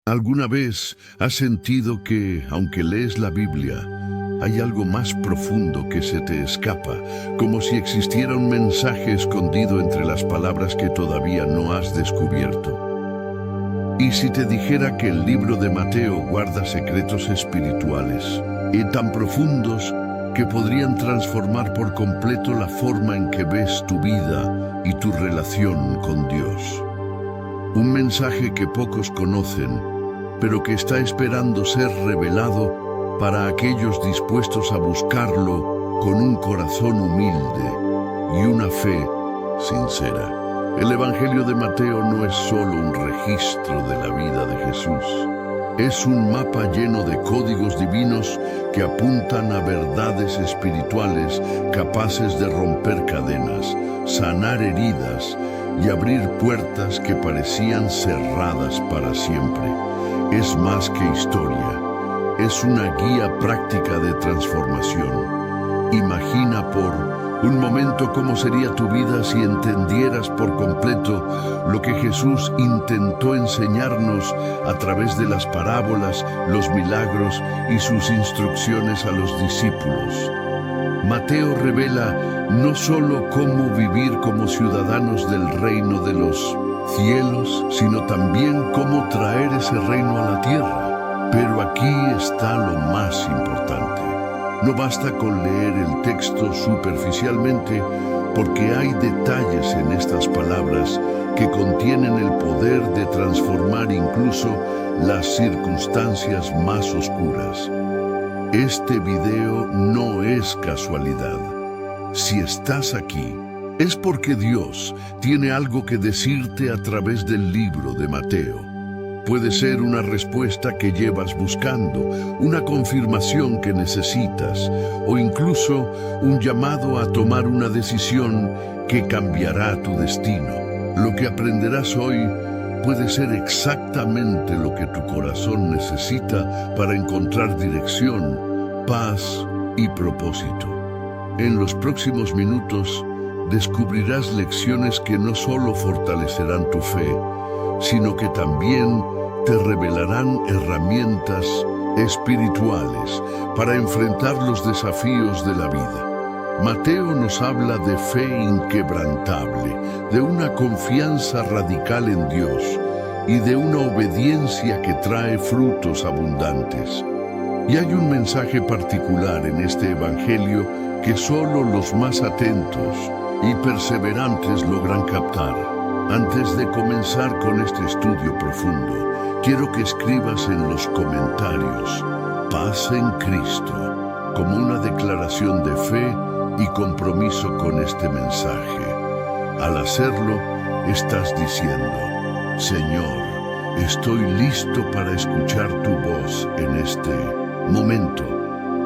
¿Alguna vez has sentido que, aunque lees la Biblia, hay algo más profundo que se te escapa, como si existiera un mensaje escondido entre las palabras que todavía no has descubierto? ¿Y si te dijera que el libro de Mateo guarda secretos espirituales y tan profundos que podrían transformar por completo la forma en que ves tu vida y tu relación con Dios? Un mensaje que pocos conocen, pero que está esperando ser revelado para aquellos dispuestos a buscarlo con un corazón humilde y una fe sincera. El Evangelio de Mateo no es solo un registro de la vida de Jesús. Es un mapa lleno de códigos divinos que apuntan a verdades espirituales capaces de romper cadenas, sanar heridas y abrir puertas que parecían cerradas para siempre. Es más que historia, es una guía práctica de transformación. Imagina por un momento cómo sería tu vida si entendieras por completo lo que Jesús intentó enseñarnos a través de las parábolas, los milagros y sus instrucciones a los discípulos. Mateo revela no solo cómo vivir como ciudadanos del reino de los cielos, sino también cómo traer ese reino a la tierra. Pero aquí está lo más importante. No basta con leer el texto superficialmente, porque hay detalles en estas palabras que contienen el poder de transformar incluso las circunstancias más oscuras. Este video no es casualidad. Si estás aquí, es porque Dios tiene algo que decirte a través del libro de Mateo. Puede ser una respuesta que llevas buscando, una confirmación que necesitas, o incluso un llamado a tomar una decisión que cambiará tu destino. Lo que aprenderás hoy puede ser exactamente lo que tu corazón necesita para encontrar dirección, paz y propósito. En los próximos minutos descubrirás lecciones que no solo fortalecerán tu fe, sino que también te revelarán herramientas espirituales para enfrentar los desafíos de la vida. Mateo nos habla de fe inquebrantable, de una confianza radical en Dios y de una obediencia que trae frutos abundantes. Y hay un mensaje particular en este evangelio que solo los más atentos y perseverantes logran captar. Antes de comenzar con este estudio profundo, quiero que escribas en los comentarios "Paz en Cristo" como una declaración de fe y compromiso con este mensaje. Al hacerlo, estás diciendo: Señor, estoy listo para escuchar tu voz en este momento.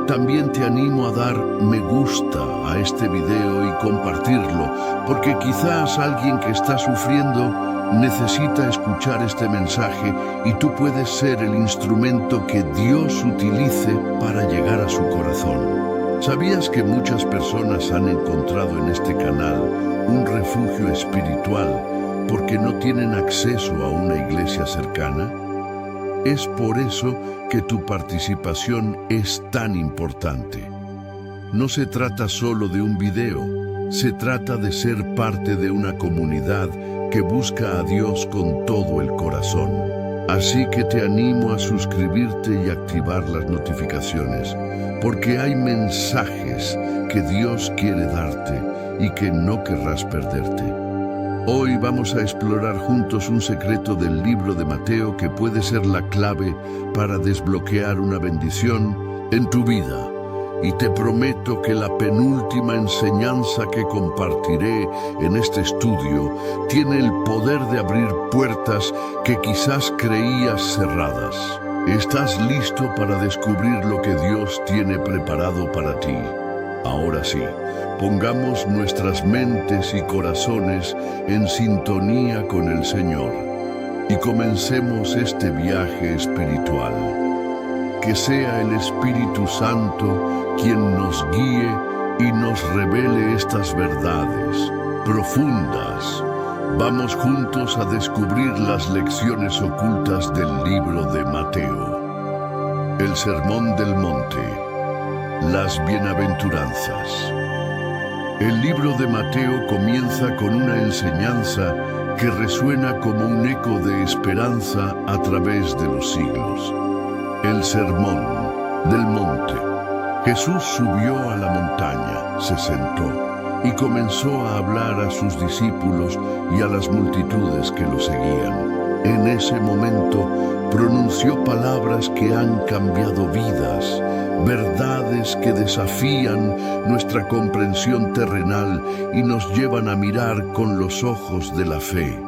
También te animo a dar me gusta a este video y compartirlo, porque quizás alguien que está sufriendo necesita escuchar este mensaje y tú puedes ser el instrumento que Dios utilice para llegar a su corazón. ¿Sabías que muchas personas han encontrado en este canal un refugio espiritual porque no tienen acceso a una iglesia cercana? Es por eso que tu participación es tan importante. No se trata solo de un video, se trata de ser parte de una comunidad que busca a Dios con todo el corazón. Así que te animo a suscribirte y activar las notificaciones, porque hay mensajes que Dios quiere darte y que no querrás perderte. Hoy vamos a explorar juntos un secreto del libro de Mateo que puede ser la clave para desbloquear una bendición en tu vida. Y te prometo que la penúltima enseñanza que compartiré en este estudio tiene el poder de abrir puertas que quizás creías cerradas. ¿Estás listo para descubrir lo que Dios tiene preparado para ti? Ahora sí, pongamos nuestras mentes y corazones en sintonía con el Señor y comencemos este viaje espiritual. Que sea el Espíritu Santo quien nos guíe y nos revele estas verdades profundas Vamos juntos a descubrir las lecciones ocultas del libro de Mateo. El Sermón del Monte. Las Bienaventuranzas. El libro de Mateo comienza con una enseñanza que resuena como un eco de esperanza a través de los siglos. El Sermón del Monte. Jesús subió a la montaña, se sentó y comenzó a hablar a sus discípulos y a las multitudes que lo seguían. En ese momento pronunció palabras que han cambiado vidas, verdades que desafían nuestra comprensión terrenal y nos llevan a mirar con los ojos de la fe.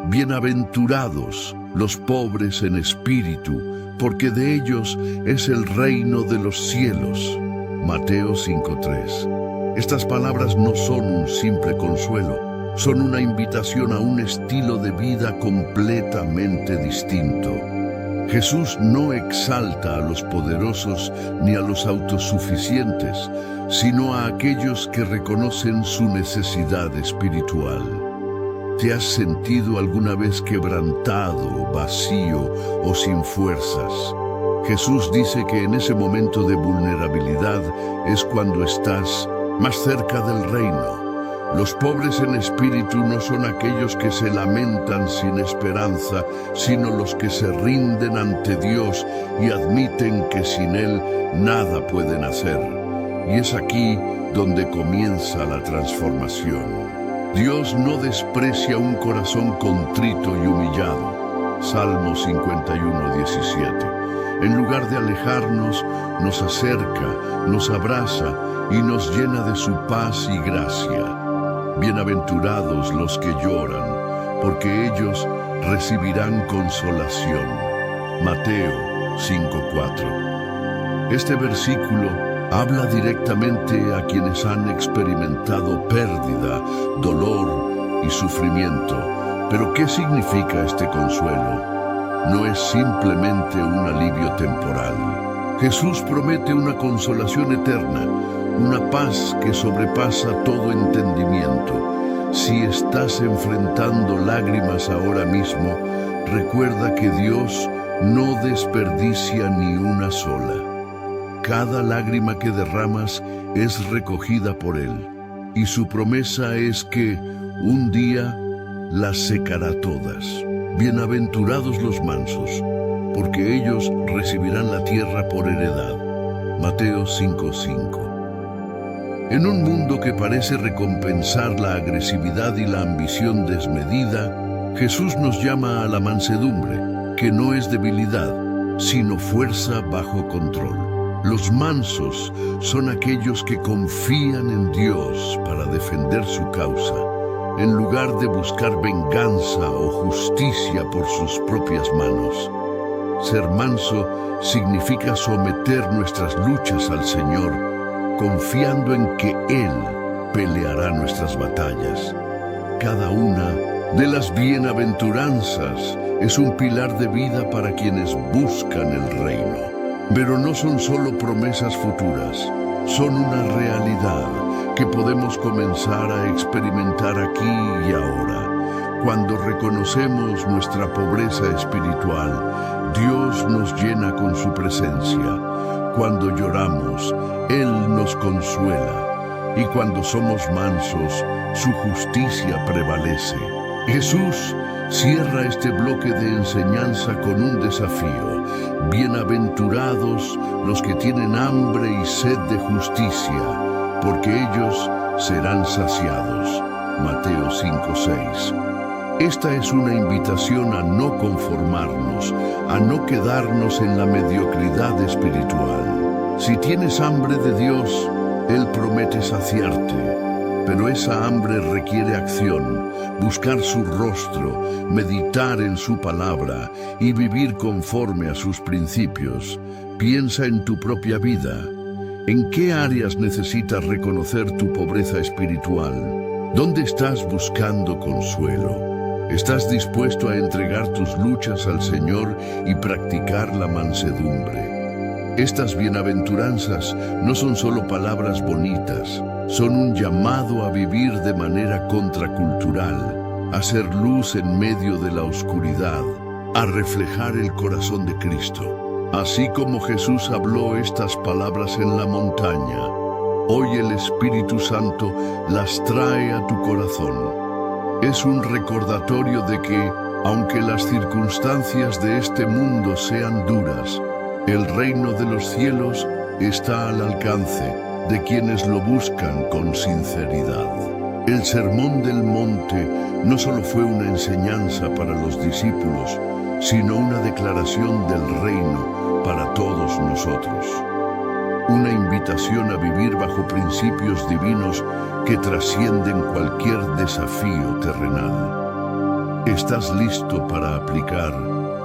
Bienaventurados los pobres en espíritu, porque de ellos es el reino de los cielos. Mateo 5:3. Estas palabras no son un simple consuelo, son una invitación a un estilo de vida completamente distinto. Jesús no exalta a los poderosos ni a los autosuficientes, sino a aquellos que reconocen su necesidad espiritual. ¿Te has sentido alguna vez quebrantado, vacío o sin fuerzas? Jesús dice que en ese momento de vulnerabilidad es cuando estás más cerca del reino. Los pobres en espíritu no son aquellos que se lamentan sin esperanza, sino los que se rinden ante Dios y admiten que sin Él nada pueden hacer. Y es aquí donde comienza la transformación. Dios no desprecia un corazón contrito y humillado. Salmo 51:17. En lugar de alejarnos, nos acerca, nos abraza y nos llena de su paz y gracia. Bienaventurados los que lloran, porque ellos recibirán consolación. Mateo 5:4. Este versículo habla directamente a quienes han experimentado pérdida, dolor y sufrimiento. Pero ¿qué significa este consuelo? No es simplemente un alivio temporal. Jesús promete una consolación eterna, una paz que sobrepasa todo entendimiento. Si estás enfrentando lágrimas ahora mismo, recuerda que Dios no desperdicia ni una sola. Cada lágrima que derramas es recogida por Él, y su promesa es que un día las secará todas. Bienaventurados los mansos, porque ellos recibirán la tierra por heredad. Mateo 5:5. En un mundo que parece recompensar la agresividad y la ambición desmedida, Jesús nos llama a la mansedumbre, que no es debilidad, sino fuerza bajo control. Los mansos son aquellos que confían en Dios para defender su causa, en lugar de buscar venganza o justicia por sus propias manos. Ser manso significa someter nuestras luchas al Señor, confiando en que Él peleará nuestras batallas. Cada una de las bienaventuranzas es un pilar de vida para quienes buscan el reino. Pero no son solo promesas futuras, son una realidad que podemos comenzar a experimentar aquí y ahora. Cuando reconocemos nuestra pobreza espiritual, Dios nos llena con su presencia. Cuando lloramos, Él nos consuela. Y cuando somos mansos, su justicia prevalece. Jesús cierra este bloque de enseñanza con un desafío. Bienaventurados los que tienen hambre y sed de justicia, porque ellos serán saciados. Mateo 5:6. Esta es una invitación a no conformarnos, a no quedarnos en la mediocridad espiritual. Si tienes hambre de Dios, Él promete saciarte. Pero esa hambre requiere acción, buscar su rostro, meditar en su palabra y vivir conforme a sus principios. Piensa en tu propia vida. ¿En qué áreas necesitas reconocer tu pobreza espiritual? ¿Dónde estás buscando consuelo? ¿Estás dispuesto a entregar tus luchas al Señor y practicar la mansedumbre? Estas bienaventuranzas no son solo palabras bonitas, son un llamado a vivir de manera contracultural. a ser luz en medio de la oscuridad, a reflejar el corazón de Cristo. Así como Jesús habló estas palabras en la montaña, hoy el Espíritu Santo las trae a tu corazón. Es un recordatorio de que, aunque las circunstancias de este mundo sean duras, el reino de los cielos está al alcance de quienes lo buscan con sinceridad. El Sermón del Monte no solo fue una enseñanza para los discípulos, sino una declaración del reino para todos nosotros. Una invitación a vivir bajo principios divinos que trascienden cualquier desafío terrenal. ¿Estás listo para aplicar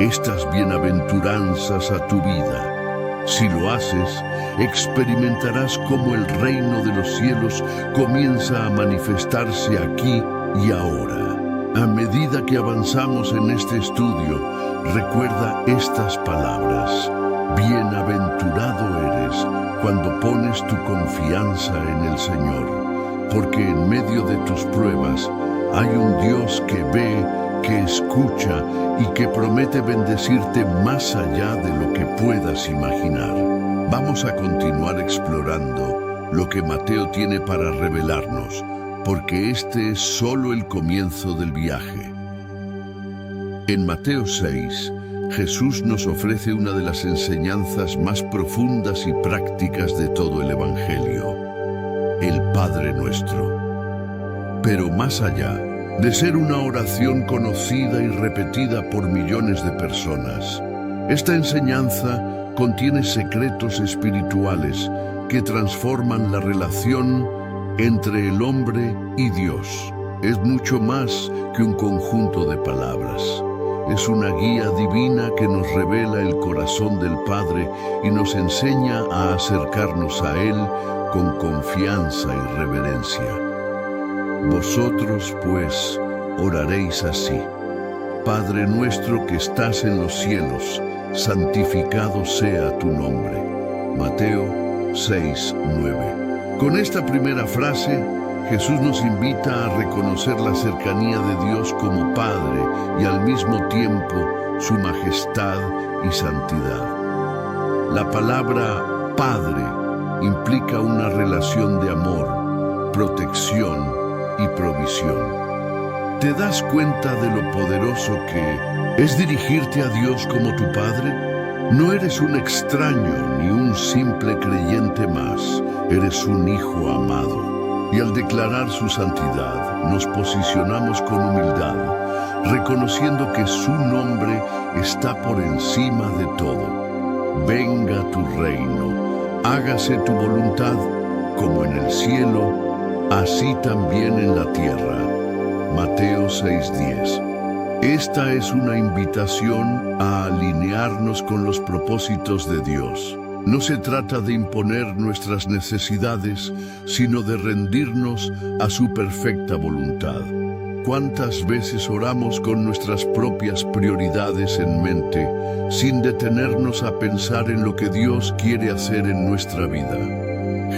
estas bienaventuranzas a tu vida? Si lo haces, experimentarás cómo el reino de los cielos comienza a manifestarse aquí y ahora. A medida que avanzamos en este estudio, recuerda estas palabras. Bienaventurado eres cuando pones tu confianza en el Señor, porque en medio de tus pruebas hay un Dios que ve, que escucha y que promete bendecirte más allá de lo que puedas imaginar. Vamos a continuar explorando lo que Mateo tiene para revelarnos, porque este es solo el comienzo del viaje. En Mateo 6, Jesús nos ofrece una de las enseñanzas más profundas y prácticas de todo el Evangelio, el Padre Nuestro. Pero más allá de ser una oración conocida y repetida por millones de personas, esta enseñanza contiene secretos espirituales que transforman la relación entre el hombre y Dios. Es mucho más que un conjunto de palabras. Es una guía divina que nos revela el corazón del Padre y nos enseña a acercarnos a Él con confianza y reverencia. Vosotros, pues, oraréis así: Padre nuestro que estás en los cielos, santificado sea tu nombre. Mateo 6:9. Con esta primera frase, Jesús nos invita a reconocer la cercanía de Dios como Padre y al mismo tiempo su majestad y santidad. La palabra Padre implica una relación de amor, protección y provisión. ¿Te das cuenta de lo poderoso que es dirigirte a Dios como tu Padre? No eres un extraño ni un simple creyente más, eres un hijo amado. Y al declarar su santidad, nos posicionamos con humildad, reconociendo que su nombre está por encima de todo. Venga tu reino, hágase tu voluntad, como en el cielo, así también en la tierra. Mateo 6:10. Esta es una invitación a alinearnos con los propósitos de Dios. No se trata de imponer nuestras necesidades, sino de rendirnos a su perfecta voluntad. ¿Cuántas veces oramos con nuestras propias prioridades en mente, sin detenernos a pensar en lo que Dios quiere hacer en nuestra vida?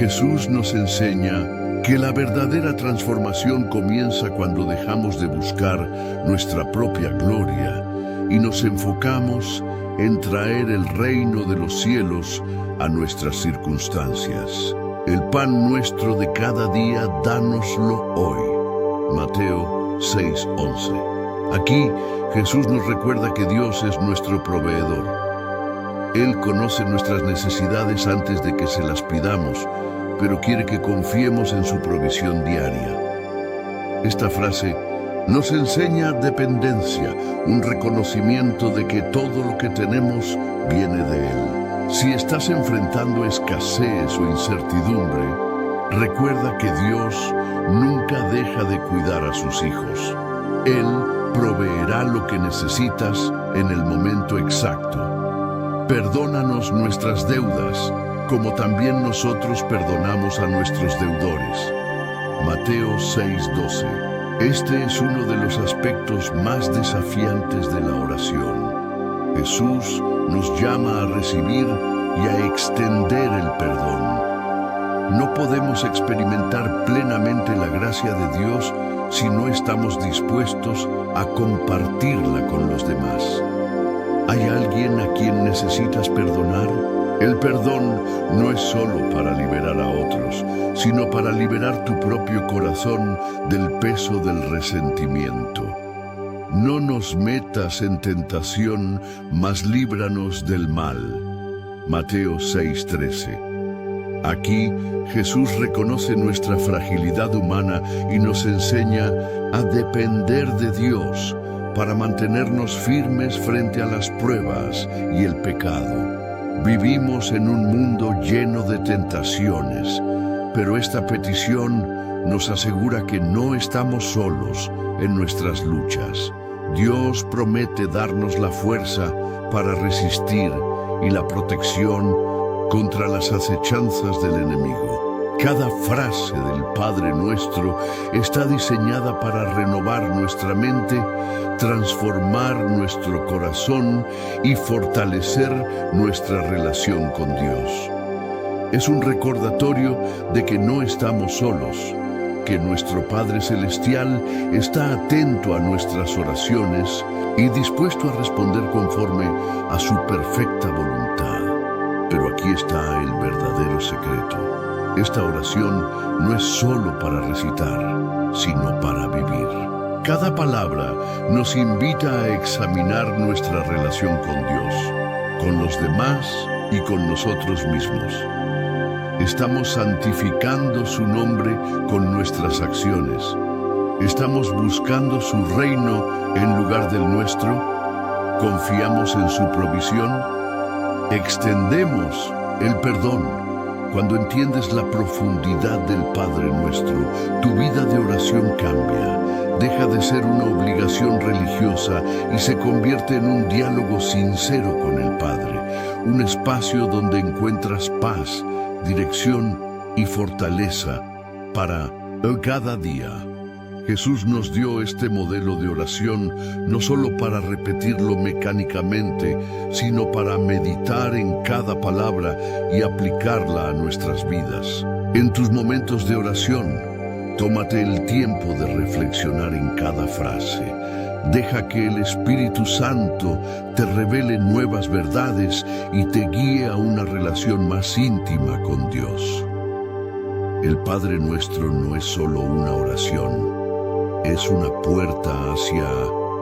Jesús nos enseña que la verdadera transformación comienza cuando dejamos de buscar nuestra propia gloria y nos enfocamos en traer el reino de los cielos a nuestras circunstancias. El pan nuestro de cada día, dánoslo hoy. Mateo 6:11. Aquí Jesús nos recuerda que Dios es nuestro proveedor. Él conoce nuestras necesidades antes de que se las pidamos, pero quiere que confiemos en su provisión diaria. Esta frase nos enseña dependencia, un reconocimiento de que todo lo que tenemos viene de Él. Si estás enfrentando escasez o incertidumbre, recuerda que Dios nunca deja de cuidar a sus hijos. Él proveerá lo que necesitas en el momento exacto. Perdónanos nuestras deudas, como también nosotros perdonamos a nuestros deudores. Mateo 6:12. Este es uno de los aspectos más desafiantes de la oración. Jesús nos llama a recibir y a extender el perdón. No podemos experimentar plenamente la gracia de Dios si no estamos dispuestos a compartirla con los demás. ¿Hay alguien a quien necesitas perdonar? El perdón no es solo para liberar a otros, sino para liberar tu propio corazón del peso del resentimiento. No nos metas en tentación, mas líbranos del mal. Mateo 6:13. Aquí Jesús reconoce nuestra fragilidad humana y nos enseña a depender de Dios para mantenernos firmes frente a las pruebas y el pecado. Vivimos en un mundo lleno de tentaciones, pero esta petición nos asegura que no estamos solos en nuestras luchas. Dios promete darnos la fuerza para resistir y la protección contra las acechanzas del enemigo. Cada frase del Padre Nuestro está diseñada para renovar nuestra mente, transformar nuestro corazón y fortalecer nuestra relación con Dios. Es un recordatorio de que no estamos solos, que nuestro Padre Celestial está atento a nuestras oraciones y dispuesto a responder conforme a su perfecta voluntad. Pero aquí está el verdadero secreto. Esta oración no es solo para recitar, sino para vivir. Cada palabra nos invita a examinar nuestra relación con Dios, con los demás y con nosotros mismos. ¿Estamos santificando su nombre con nuestras acciones? ¿Estamos buscando su reino en lugar del nuestro? ¿Confiamos en su provisión? Extendemos el perdón. Cuando entiendes la profundidad del Padre Nuestro, tu vida de oración cambia. Deja de ser una obligación religiosa y se convierte en un diálogo sincero con el Padre, un espacio donde encuentras paz, dirección y fortaleza para cada día. Jesús nos dio este modelo de oración no solo para repetirlo mecánicamente, sino para meditar en cada palabra y aplicarla a nuestras vidas. En tus momentos de oración, tómate el tiempo de reflexionar en cada frase. Deja que el Espíritu Santo te revele nuevas verdades y te guíe a una relación más íntima con Dios. El Padre Nuestro no es solo una oración, es una puerta hacia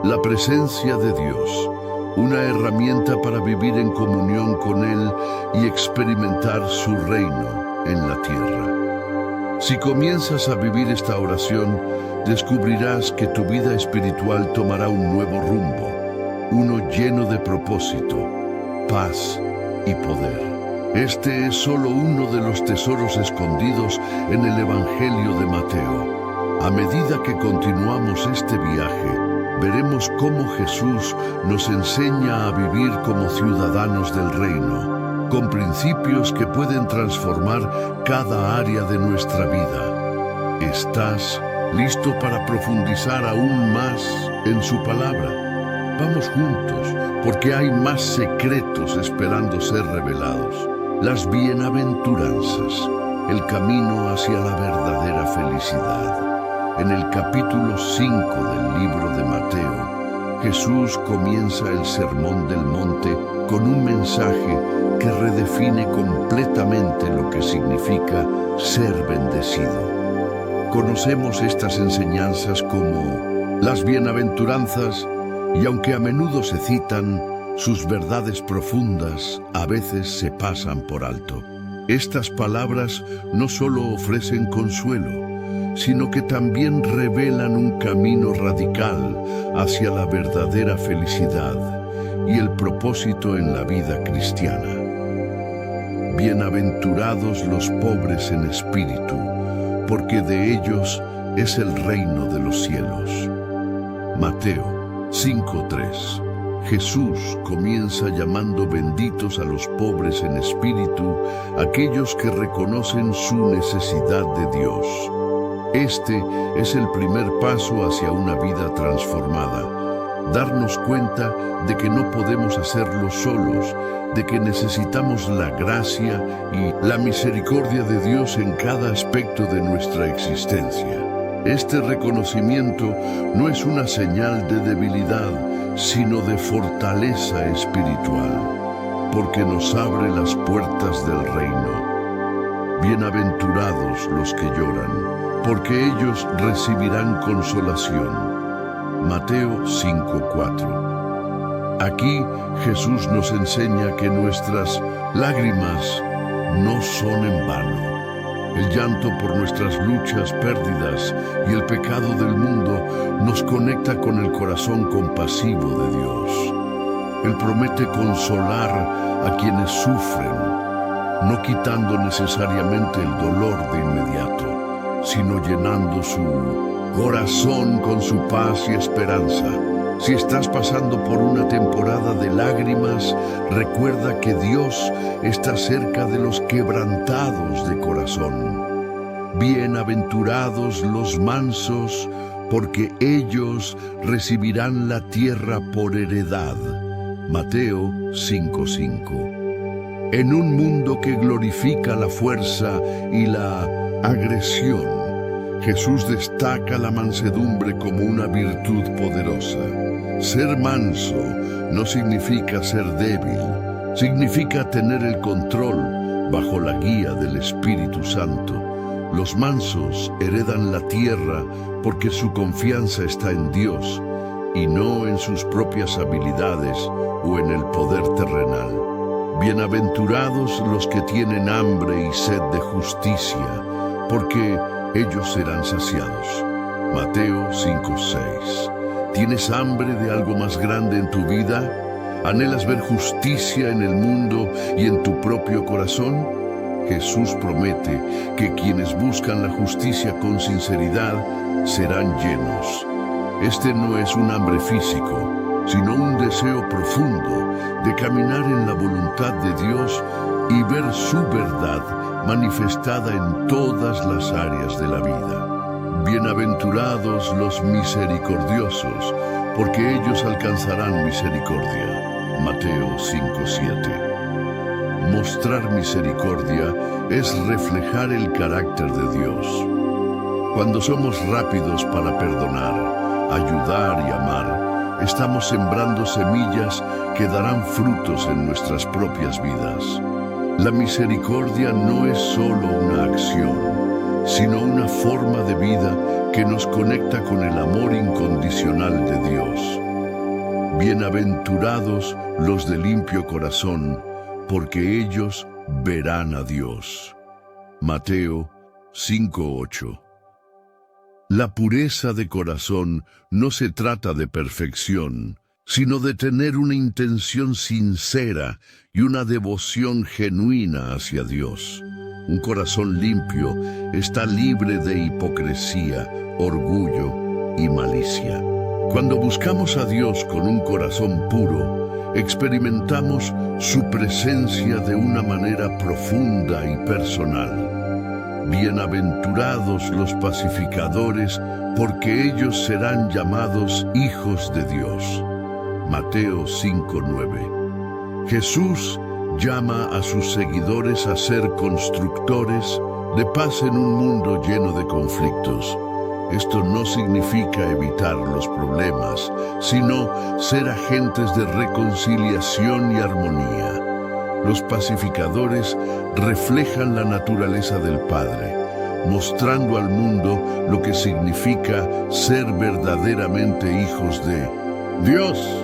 la presencia de Dios, una herramienta para vivir en comunión con Él y experimentar su reino en la tierra. Si comienzas a vivir esta oración, descubrirás que tu vida espiritual tomará un nuevo rumbo, uno lleno de propósito, paz y poder. Este es solo uno de los tesoros escondidos en el Evangelio de Mateo. A medida que continuamos este viaje, veremos cómo Jesús nos enseña a vivir como ciudadanos del reino, con principios que pueden transformar cada área de nuestra vida. ¿Estás listo para profundizar aún más en su palabra? Vamos juntos, porque hay más secretos esperando ser revelados. Las bienaventuranzas, el camino hacia la verdadera felicidad. En el capítulo 5 del libro de Mateo, Jesús comienza el Sermón del Monte con un mensaje que redefine completamente lo que significa ser bendecido. Conocemos estas enseñanzas como las bienaventuranzas y aunque a menudo se citan, sus verdades profundas a veces se pasan por alto. Estas palabras no solo ofrecen consuelo, sino que también revelan un camino radical hacia la verdadera felicidad y el propósito en la vida cristiana. Bienaventurados los pobres en espíritu, porque de ellos es el reino de los cielos. Mateo 5:3. Jesús comienza llamando benditos a los pobres en espíritu, aquellos que reconocen su necesidad de Dios. Este es el primer paso hacia una vida transformada. darnos cuenta de que no podemos hacerlo solos, de que necesitamos la gracia y la misericordia de Dios en cada aspecto de nuestra existencia. Este reconocimiento no es una señal de debilidad, sino de fortaleza espiritual, porque nos abre las puertas del reino. Bienaventurados los que lloran, porque ellos recibirán consolación. Mateo 5:4. Aquí Jesús nos enseña que nuestras lágrimas no son en vano. El llanto por nuestras luchas, pérdidas y el pecado del mundo nos conecta con el corazón compasivo de Dios. Él promete consolar a quienes sufren, no quitando necesariamente el dolor de inmediato, sino llenando su corazón con su paz y esperanza. Si estás pasando por una temporada de lágrimas, recuerda que Dios está cerca de los quebrantados de corazón. Bienaventurados los mansos, porque ellos recibirán la tierra por heredad. Mateo 5:5. En un mundo que glorifica la fuerza y la agresión, Jesús destaca la mansedumbre como una virtud poderosa. Ser manso no significa ser débil, significa tener el control bajo la guía del Espíritu Santo. Los mansos heredan la tierra porque su confianza está en Dios y no en sus propias habilidades o en el poder terrenal. Bienaventurados los que tienen hambre y sed de justicia, porque ellos serán saciados. Mateo 5:6. ¿Tienes hambre de algo más grande en tu vida? ¿Anhelas ver justicia en el mundo y en tu propio corazón? Jesús promete que quienes buscan la justicia con sinceridad serán llenos. Este no es un hambre físico, sino un deseo profundo de caminar en la voluntad de Dios y ver su verdad manifestada en todas las áreas de la vida. Bienaventurados los misericordiosos, porque ellos alcanzarán misericordia. Mateo 5:7. Mostrar misericordia es reflejar el carácter de Dios. Cuando somos rápidos para perdonar, ayudar y amar, estamos sembrando semillas que darán frutos en nuestras propias vidas. La misericordia no es solo una acción, sino una forma de vida que nos conecta con el amor incondicional de Dios. Bienaventurados los de limpio corazón, porque ellos verán a Dios. Mateo 5:8. La pureza de corazón no se trata de perfección, sino de tener una intención sincera y una devoción genuina hacia Dios. Un corazón limpio está libre de hipocresía, orgullo y malicia. Cuando buscamos a Dios con un corazón puro, experimentamos su presencia de una manera profunda y personal. Bienaventurados los pacificadores, porque ellos serán llamados hijos de Dios. Mateo 5:9. Jesús llama a sus seguidores a ser constructores de paz en un mundo lleno de conflictos. Esto no significa evitar los problemas, sino ser agentes de reconciliación y armonía. Los pacificadores reflejan la naturaleza del Padre, mostrando al mundo lo que significa ser verdaderamente hijos de Dios.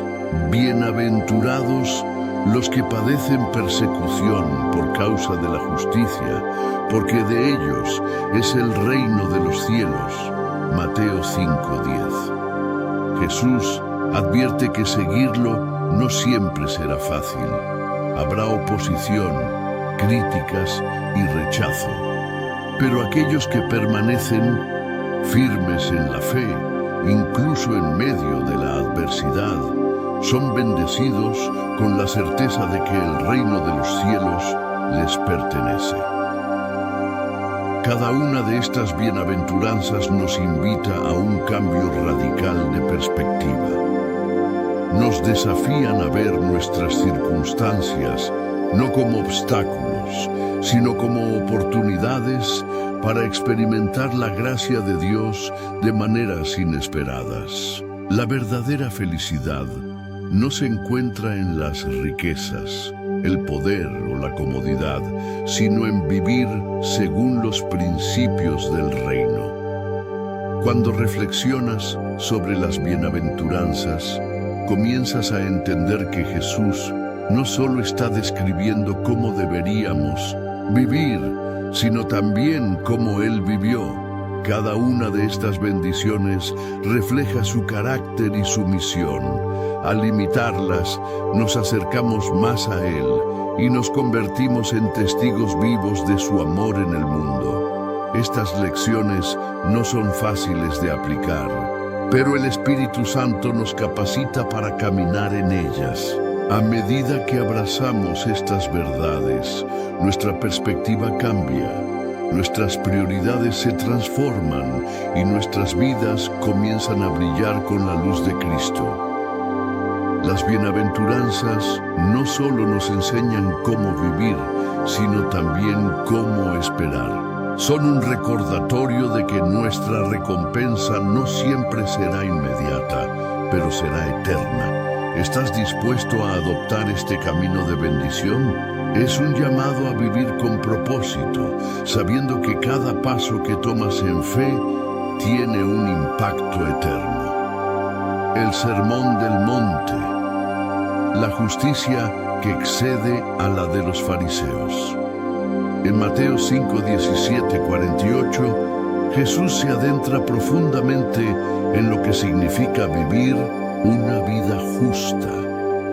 Bienaventurados los que padecen persecución por causa de la justicia, porque de ellos es el reino de los cielos. Mateo 5:10. Jesús advierte que seguirlo no siempre será fácil. Habrá oposición, críticas y rechazo. Pero aquellos que permanecen firmes en la fe, incluso en medio de la adversidad, son bendecidos con la certeza de que el reino de los cielos les pertenece. Cada una de estas bienaventuranzas nos invita a un cambio radical de perspectiva. nos desafían a ver nuestras circunstancias no como obstáculos, sino como oportunidades para experimentar la gracia de Dios de maneras inesperadas. La verdadera felicidad no se encuentra en las riquezas, el poder o la comodidad, sino en vivir según los principios del reino. Cuando reflexionas sobre las bienaventuranzas, comienzas a entender que Jesús no solo está describiendo cómo deberíamos vivir, sino también cómo Él vivió. Cada una de estas bendiciones refleja su carácter y su misión. Al imitarlas, nos acercamos más a Él y nos convertimos en testigos vivos de su amor en el mundo. Estas lecciones no son fáciles de aplicar, pero el Espíritu Santo nos capacita para caminar en ellas. A medida que abrazamos estas verdades, nuestra perspectiva cambia, nuestras prioridades se transforman y nuestras vidas comienzan a brillar con la luz de Cristo. Las bienaventuranzas no solo nos enseñan cómo vivir, sino también cómo esperar. Son un recordatorio de que nuestra recompensa no siempre será inmediata, pero será eterna. ¿Estás dispuesto a adoptar este camino de bendición? Es un llamado a vivir con propósito, sabiendo que cada paso que tomas en fe tiene un impacto eterno. El Sermón del Monte, la justicia que excede a la de los fariseos. En Mateo 5, 17, 48, Jesús se adentra profundamente en lo que significa vivir una vida justa,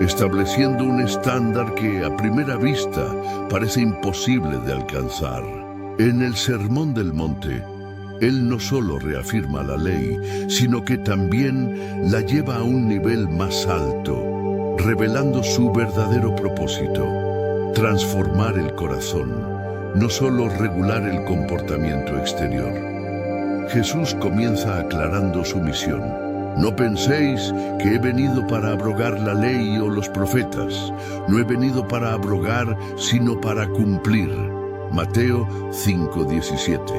estableciendo un estándar que a primera vista parece imposible de alcanzar. En el Sermón del Monte, Él no solo reafirma la ley, sino que también la lleva a un nivel más alto, revelando su verdadero propósito: transformar el corazón, no solo regular el comportamiento exterior. Jesús comienza aclarando su misión. No penséis que he venido para abrogar la ley o los profetas. No he venido para abrogar, sino para cumplir. Mateo 5:17.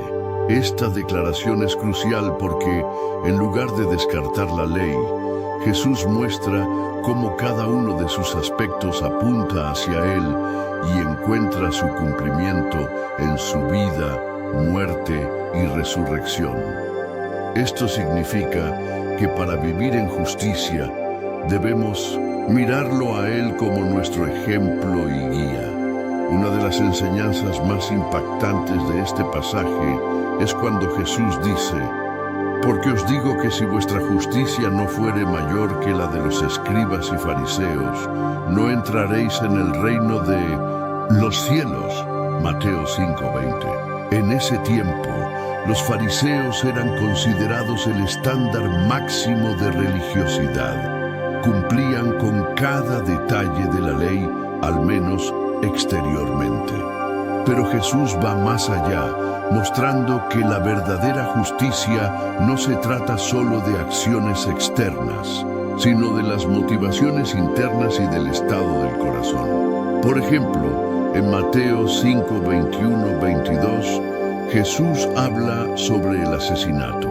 Esta declaración es crucial porque, en lugar de descartar la ley, Jesús muestra cómo cada uno de sus aspectos apunta hacia Él y encuentra su cumplimiento en su vida, muerte y resurrección. Esto significa que para vivir en justicia debemos mirarlo a Él como nuestro ejemplo y guía. Una de las enseñanzas más impactantes de este pasaje es cuando Jesús dice: porque os digo que si vuestra justicia no fuere mayor que la de los escribas y fariseos, no entraréis en el reino de los cielos. Mateo 5:20. En ese tiempo, los fariseos eran considerados el estándar máximo de religiosidad. Cumplían con cada detalle de la ley, al menos exteriormente. Pero Jesús va más allá, mostrando que la verdadera justicia no se trata solo de acciones externas, sino de las motivaciones internas y del estado del corazón. Por ejemplo, en Mateo 5, 21, 22, Jesús habla sobre el asesinato.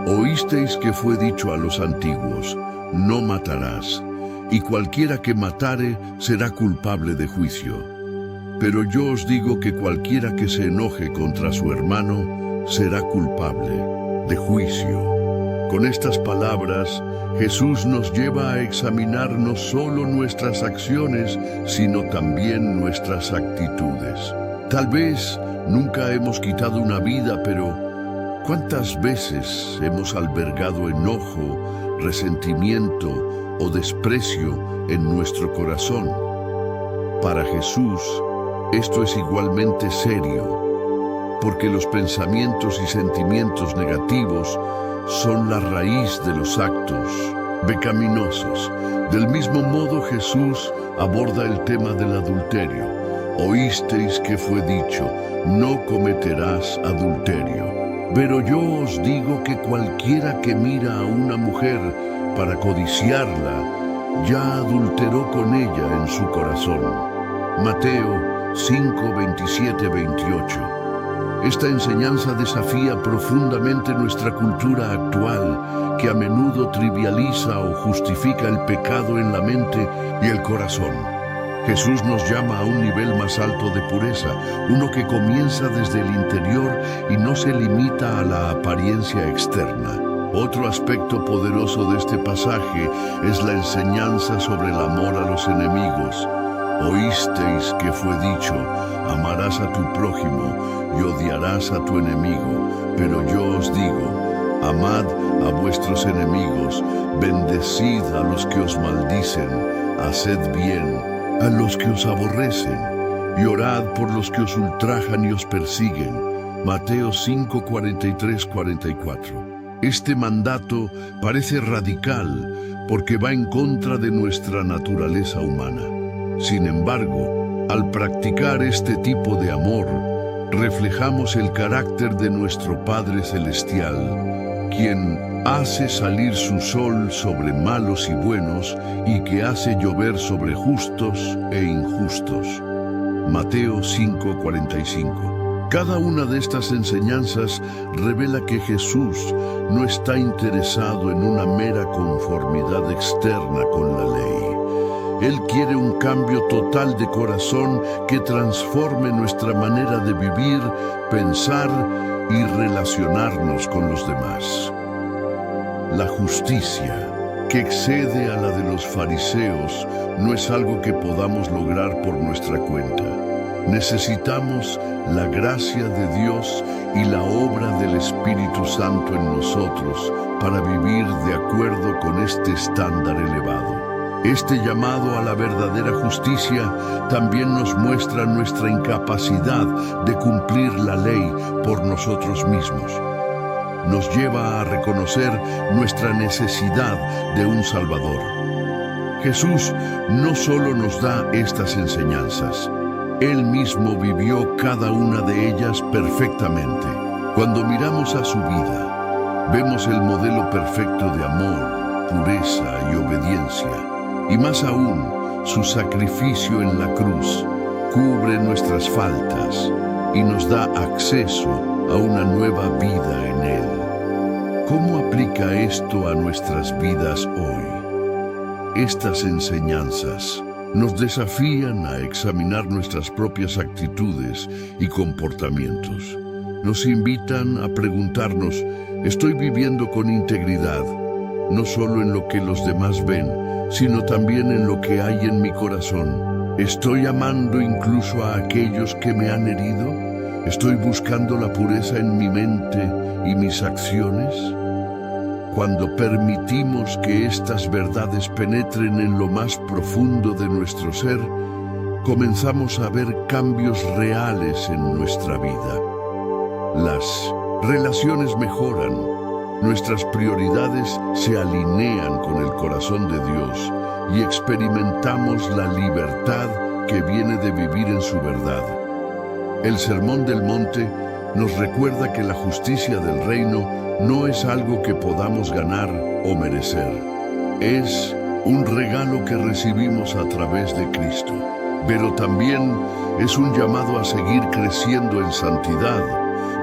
Oísteis que fue dicho a los antiguos: no matarás, y cualquiera que matare será culpable de juicio. Pero yo os digo que cualquiera que se enoje contra su hermano será culpable de juicio. Con estas palabras, Jesús nos lleva a examinar no solo nuestras acciones, sino también nuestras actitudes. Tal vez nunca hemos quitado una vida, pero ¿cuántas veces hemos albergado enojo, resentimiento o desprecio en nuestro corazón? Para Jesús, esto es igualmente serio, porque los pensamientos y sentimientos negativos son la raíz de los actos pecaminosos. Del mismo modo, Jesús aborda el tema del adulterio. Oísteis que fue dicho: no cometerás adulterio. Pero yo os digo que cualquiera que mira a una mujer para codiciarla, ya adulteró con ella en su corazón. Mateo 5, 27, 28. Esta enseñanza desafía profundamente nuestra cultura actual, que a menudo trivializa o justifica el pecado en la mente y el corazón. Jesús nos llama a un nivel más alto de pureza, uno que comienza desde el interior y no se limita a la apariencia externa. Otro aspecto poderoso de este pasaje es la enseñanza sobre el amor a los enemigos. Oísteis que fue dicho, amarás a tu prójimo y odiarás a tu enemigo, pero yo os digo, amad a vuestros enemigos, bendecid a los que os maldicen, haced bien a los que os aborrecen, y orad por los que os ultrajan y os persiguen. Mateo 5, 43, 44. Este mandato parece radical porque va en contra de nuestra naturaleza humana. Sin embargo, al practicar este tipo de amor, reflejamos el carácter de nuestro Padre Celestial, quien hace salir su sol sobre malos y buenos y que hace llover sobre justos e injustos. Mateo 5:45. Cada una de estas enseñanzas revela que Jesús no está interesado en una mera conformidad externa con la ley. Él quiere un cambio total de corazón que transforme nuestra manera de vivir, pensar y relacionarnos con los demás. La justicia, que excede a la de los fariseos, no es algo que podamos lograr por nuestra cuenta. Necesitamos la gracia de Dios y la obra del Espíritu Santo en nosotros para vivir de acuerdo con este estándar elevado. Este llamado a la verdadera justicia también nos muestra nuestra incapacidad de cumplir la ley por nosotros mismos. Nos lleva a reconocer nuestra necesidad de un Salvador. Jesús no solo nos da estas enseñanzas, Él mismo vivió cada una de ellas perfectamente. Cuando miramos a su vida, vemos el modelo perfecto de amor, pureza y obediencia. Y más aún, su sacrificio en la cruz cubre nuestras faltas y nos da acceso a una nueva vida en Él. ¿Cómo aplica esto a nuestras vidas hoy? Estas enseñanzas nos desafían a examinar nuestras propias actitudes y comportamientos. Nos invitan a preguntarnos, ¿estoy viviendo con integridad, no solo en lo que los demás ven, sino también en lo que hay en mi corazón? ¿Estoy amando incluso a aquellos que me han herido? ¿Estoy buscando la pureza en mi mente y mis acciones? Cuando permitimos que estas verdades penetren en lo más profundo de nuestro ser, comenzamos a ver cambios reales en nuestra vida. Las relaciones mejoran, nuestras prioridades se alinean con el corazón de Dios y experimentamos la libertad que viene de vivir en su verdad. El Sermón del Monte nos recuerda que la justicia del reino no es algo que podamos ganar o merecer. Es un regalo que recibimos a través de Cristo. Pero también es un llamado a seguir creciendo en santidad,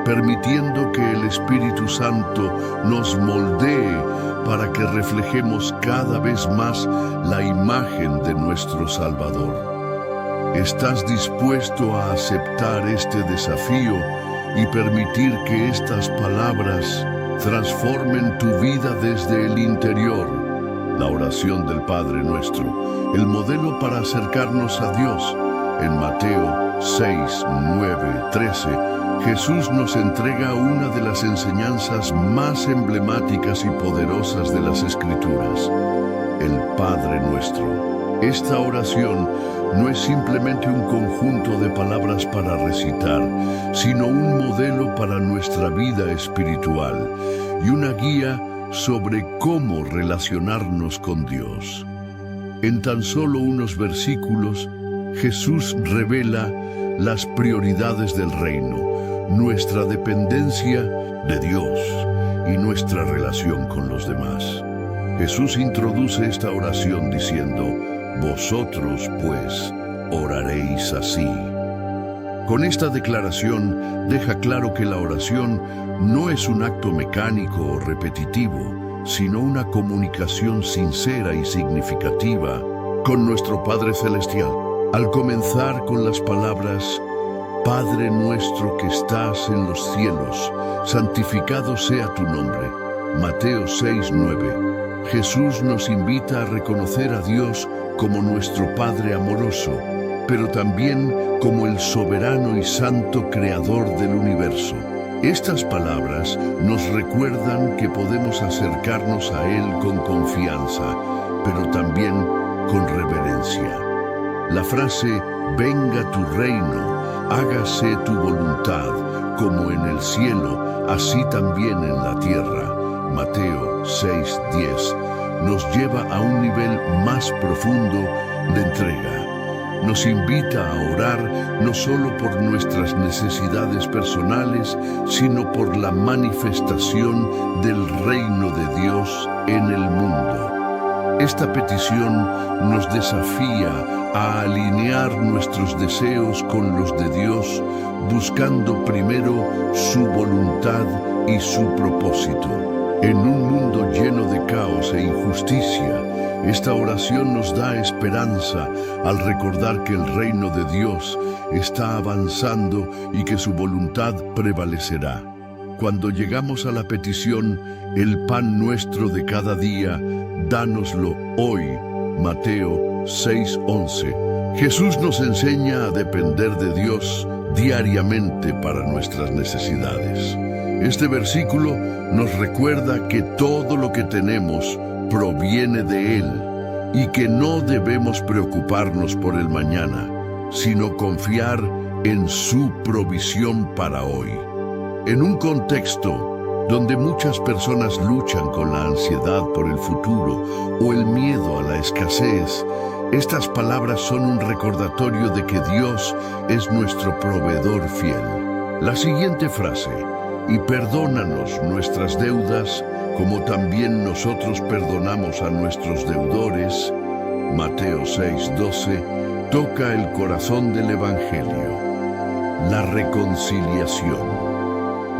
permitiendo que el Espíritu Santo nos moldee para que reflejemos cada vez más la imagen de nuestro Salvador. ¿Estás dispuesto a aceptar este desafío y permitir que estas palabras transformen tu vida desde el interior? La oración del Padre Nuestro, el modelo para acercarnos a Dios. En Mateo 6, 9, 13, Jesús nos entrega una de las enseñanzas más emblemáticas y poderosas de las Escrituras, el Padre Nuestro. Esta oración no es simplemente un conjunto de palabras para recitar, sino un modelo para nuestra vida espiritual y una guía sobre cómo relacionarnos con Dios. En tan solo unos versículos, Jesús revela las prioridades del reino, nuestra dependencia de Dios y nuestra relación con los demás. Jesús introduce esta oración diciendo: vosotros, pues, oraréis así. Con esta declaración deja claro que la oración no es un acto mecánico o repetitivo, sino una comunicación sincera y significativa con nuestro Padre Celestial. Al comenzar con las palabras: Padre nuestro que estás en los cielos, santificado sea tu nombre. Mateo 6:9. Jesús nos invita a reconocer a Dios como nuestro Padre amoroso, pero también como el soberano y santo creador del universo. Estas palabras nos recuerdan que podemos acercarnos a Él con confianza, pero también con reverencia. La frase «Venga tu reino, hágase tu voluntad, como en el cielo, así también en la tierra», Mateo 6:10, nos lleva a un nivel más profundo de entrega. Nos invita a orar no solo por nuestras necesidades personales, sino por la manifestación del reino de Dios en el mundo. Esta petición nos desafía a alinear nuestros deseos con los de Dios, buscando primero su voluntad y su propósito. En un mundo lleno de caos e injusticia, esta oración nos da esperanza al recordar que el reino de Dios está avanzando y que su voluntad prevalecerá. Cuando llegamos a la petición, el pan nuestro de cada día, dánoslo hoy, Mateo 6:11. Jesús nos enseña a depender de Dios diariamente para nuestras necesidades. Este versículo nos recuerda que todo lo que tenemos proviene de Él y que no debemos preocuparnos por el mañana, sino confiar en su provisión para hoy. En un contexto donde muchas personas luchan con la ansiedad por el futuro o el miedo a la escasez, estas palabras son un recordatorio de que Dios es nuestro proveedor fiel. La siguiente frase: y perdónanos nuestras deudas, como también nosotros perdonamos a nuestros deudores, Mateo 6:12, toca el corazón del Evangelio. La reconciliación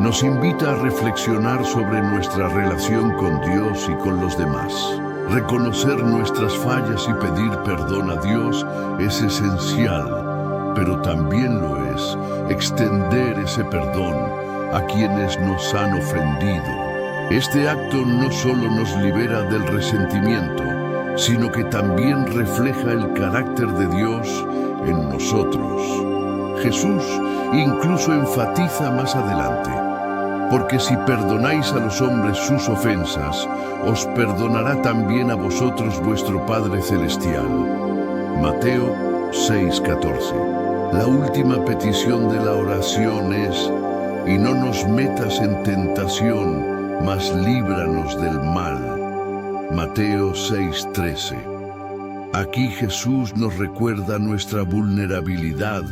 nos invita a reflexionar sobre nuestra relación con Dios y con los demás. Reconocer nuestras fallas y pedir perdón a Dios es esencial, pero también lo es extender ese perdón a quienes nos han ofendido. Este acto no solo nos libera del resentimiento, sino que también refleja el carácter de Dios en nosotros. Jesús incluso enfatiza más adelante: porque si perdonáis a los hombres sus ofensas, os perdonará también a vosotros vuestro Padre Celestial. Mateo 6:14. La última petición de la oración es: y no nos metas en tentación, mas líbranos del mal. Mateo 6:13. Aquí Jesús nos recuerda nuestra vulnerabilidad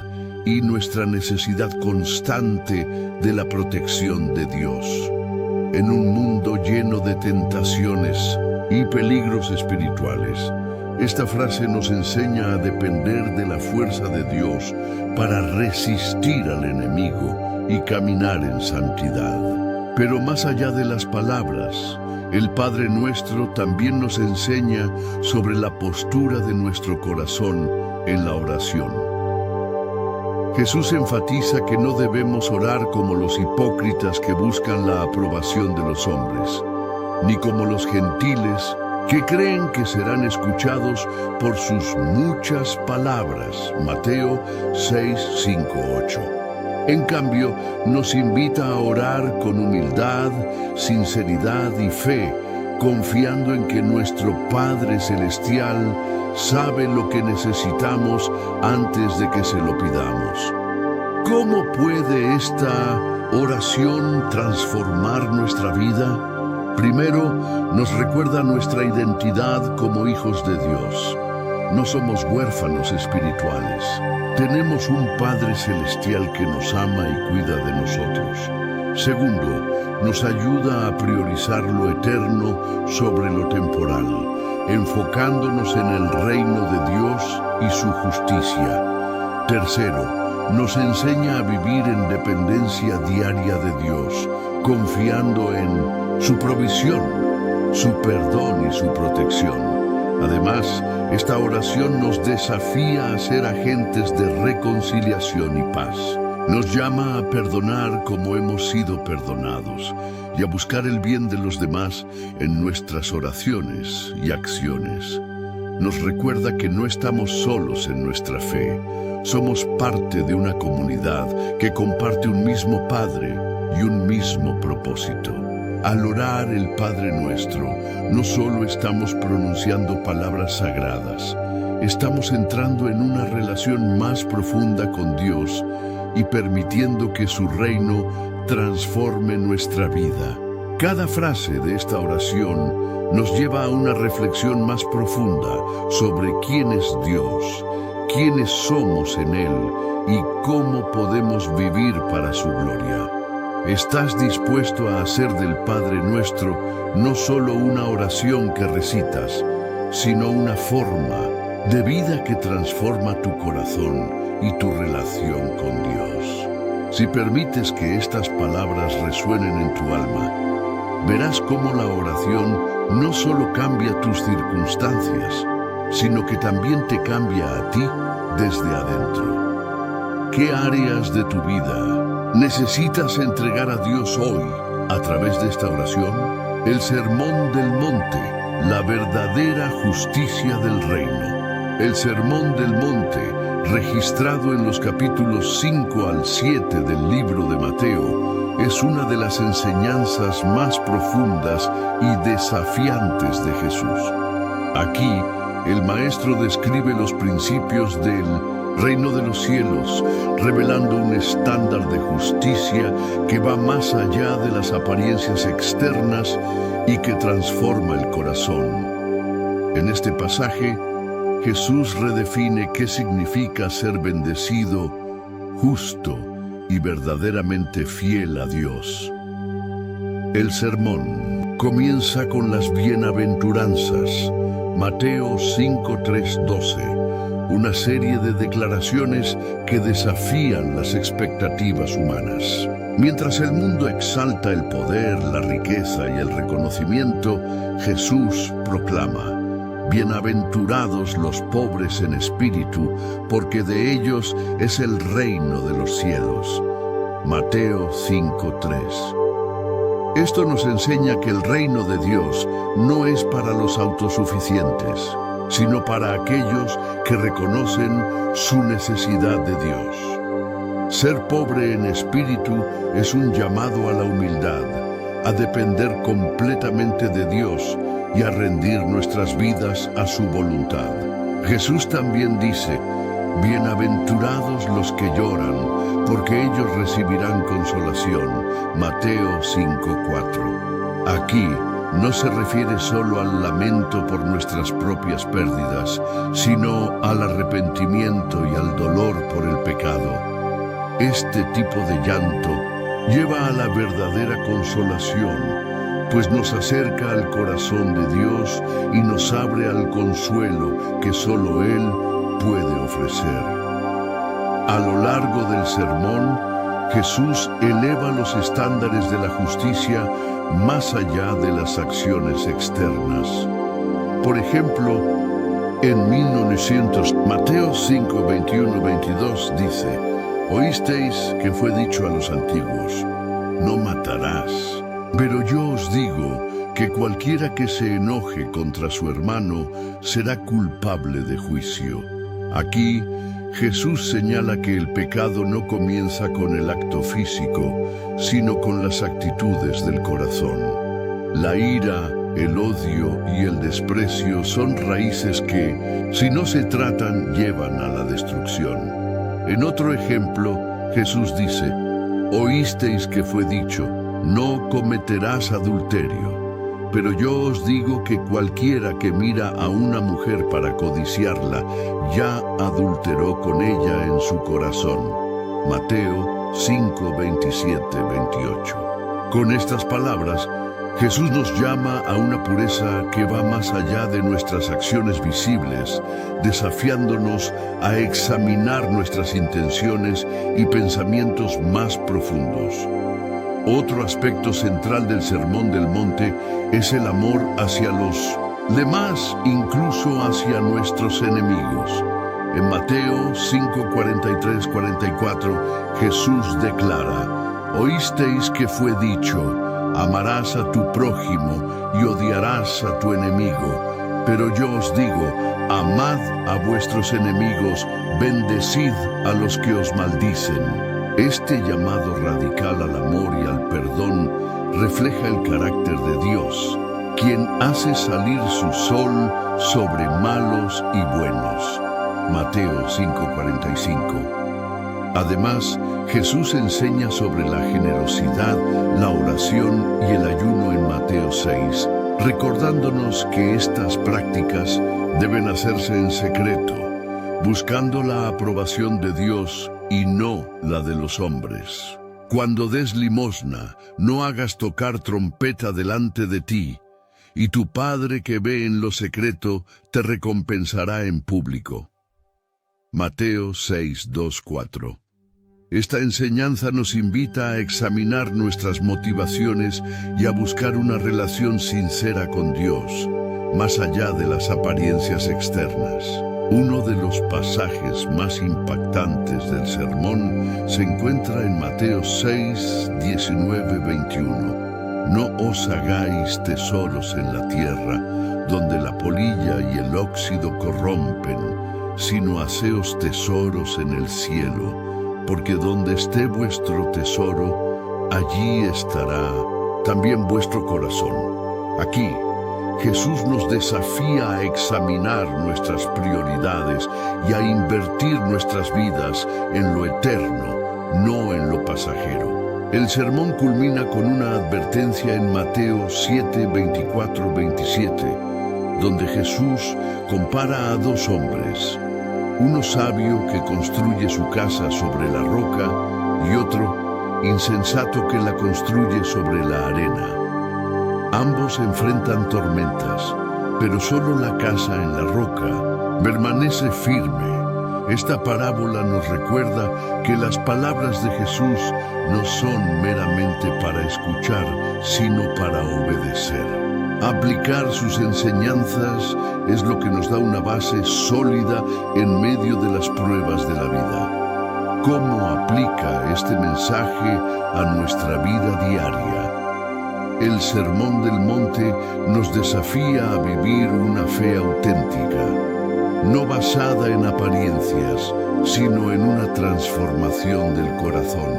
y nuestra necesidad constante de la protección de Dios. En un mundo lleno de tentaciones y peligros espirituales, esta frase nos enseña a depender de la fuerza de Dios para resistir al enemigo y caminar en santidad. Pero más allá de las palabras, el Padre Nuestro también nos enseña sobre la postura de nuestro corazón en la oración. Jesús enfatiza que no debemos orar como los hipócritas que buscan la aprobación de los hombres, ni como los gentiles que creen que serán escuchados por sus muchas palabras. Mateo 6:5-8. En cambio, nos invita a orar con humildad, sinceridad y fe, confiando en que nuestro Padre Celestial sabe lo que necesitamos antes de que se lo pidamos. ¿Cómo puede esta oración transformar nuestra vida? Primero, nos recuerda nuestra identidad como hijos de Dios. No somos huérfanos espirituales. Tenemos un Padre Celestial que nos ama y cuida de nosotros. Segundo, nos ayuda a priorizar lo eterno sobre lo temporal, enfocándonos en el reino de Dios y su justicia. Tercero, nos enseña a vivir en dependencia diaria de Dios, confiando en su provisión, su perdón y su protección. Además, esta oración nos desafía a ser agentes de reconciliación y paz. Nos llama a perdonar como hemos sido perdonados y a buscar el bien de los demás en nuestras oraciones y acciones. Nos recuerda que no estamos solos en nuestra fe. Somos parte de una comunidad que comparte un mismo Padre y un mismo propósito. Al orar el Padre Nuestro, no solo estamos pronunciando palabras sagradas, estamos entrando en una relación más profunda con Dios y permitiendo que su reino transforme nuestra vida. Cada frase de esta oración nos lleva a una reflexión más profunda sobre quién es Dios, quiénes somos en Él y cómo podemos vivir para su gloria. ¿Estás dispuesto a hacer del Padre Nuestro no solo una oración que recitas, sino una forma de vida que transforma tu corazón y tu relación con Dios? Si permites que estas palabras resuenen en tu alma, verás cómo la oración no solo cambia tus circunstancias, sino que también te cambia a ti desde adentro. ¿Qué áreas de tu vida necesitas entregar a Dios hoy a través de esta oración? El Sermón del Monte, la verdadera justicia del reino. El Sermón del Monte, registrado en los capítulos 5 al 7 del libro de Mateo, es una de las enseñanzas más profundas y desafiantes de Jesús. Aquí, el Maestro describe los principios del reino de los cielos, revelando un estándar de justicia que va más allá de las apariencias externas y que transforma el corazón. En este pasaje, Jesús redefine qué significa ser bendecido, justo y verdaderamente fiel a Dios. El sermón comienza con las bienaventuranzas, Mateo 5, 3, 12. Una serie de declaraciones que desafían las expectativas humanas. Mientras el mundo exalta el poder, la riqueza y el reconocimiento, Jesús proclama: bienaventurados los pobres en espíritu, porque de ellos es el reino de los cielos. Mateo 5:3. Esto nos enseña que el reino de Dios no es para los autosuficientes, sino para aquellos que reconocen su necesidad de Dios. Ser pobre en espíritu es un llamado a la humildad, a depender completamente de Dios y a rendir nuestras vidas a su voluntad. Jesús también dice: bienaventurados los que lloran, porque ellos recibirán consolación. Mateo 5:4. Aquí no se refiere solo al lamento por nuestras propias pérdidas, sino al arrepentimiento y al dolor por el pecado. Este tipo de llanto lleva a la verdadera consolación, pues nos acerca al corazón de Dios y nos abre al consuelo que solo Él puede ofrecer. A lo largo del sermón, Jesús eleva los estándares de la justicia más allá de las acciones externas. Por ejemplo, en 1900, Mateo 5, 21-22 dice: oísteis que fue dicho a los antiguos: no matarás. Pero yo os digo que cualquiera que se enoje contra su hermano será culpable de juicio. Aquí, Jesús señala que el pecado no comienza con el acto físico, sino con las actitudes del corazón. La ira, el odio y el desprecio son raíces que, si no se tratan, llevan a la destrucción. En otro ejemplo, Jesús dice: oísteis que fue dicho: no cometerás adulterio. Pero yo os digo que cualquiera que mira a una mujer para codiciarla, ya adulteró con ella en su corazón. Mateo 5, 27, 28. Con estas palabras, Jesús nos llama a una pureza que va más allá de nuestras acciones visibles, desafiándonos a examinar nuestras intenciones y pensamientos más profundos. Otro aspecto central del Sermón del Monte es el amor hacia los demás, incluso hacia nuestros enemigos. En Mateo 5, 43, 44, Jesús declara: «Oísteis que fue dicho, amarás a tu prójimo y odiarás a tu enemigo. Pero yo os digo, amad a vuestros enemigos, bendecid a los que os maldicen». Este llamado radical al amor y al perdón refleja el carácter de Dios, quien hace salir su sol sobre malos y buenos. Mateo 5:45. Además, Jesús enseña sobre la generosidad, la oración y el ayuno en Mateo 6, recordándonos que estas prácticas deben hacerse en secreto, buscando la aprobación de Dios y no la de los hombres. Cuando des limosna, no hagas tocar trompeta delante de ti, y tu Padre que ve en lo secreto te recompensará en público. Mateo 6, 2, 4. Esta enseñanza nos invita a examinar nuestras motivaciones y a buscar una relación sincera con Dios, más allá de las apariencias externas. Uno de los pasajes más impactantes del sermón se encuentra en Mateo 6, 19, 21. No os hagáis tesoros en la tierra, donde la polilla y el óxido corrompen, sino haceos tesoros en el cielo, porque donde esté vuestro tesoro, allí estará también vuestro corazón. Aquí, Jesús nos desafía a examinar nuestras prioridades y a invertir nuestras vidas en lo eterno, no en lo pasajero. El sermón culmina con una advertencia en Mateo 7, 24, 27, donde Jesús compara a dos hombres, uno sabio que construye su casa sobre la roca y otro insensato que la construye sobre la arena. Ambos enfrentan tormentas, pero solo la casa en la roca permanece firme. Esta parábola nos recuerda que las palabras de Jesús no son meramente para escuchar, sino para obedecer. Aplicar sus enseñanzas es lo que nos da una base sólida en medio de las pruebas de la vida. ¿Cómo aplica este mensaje a nuestra vida diaria? El Sermón del Monte nos desafía a vivir una fe auténtica, no basada en apariencias, sino en una transformación del corazón.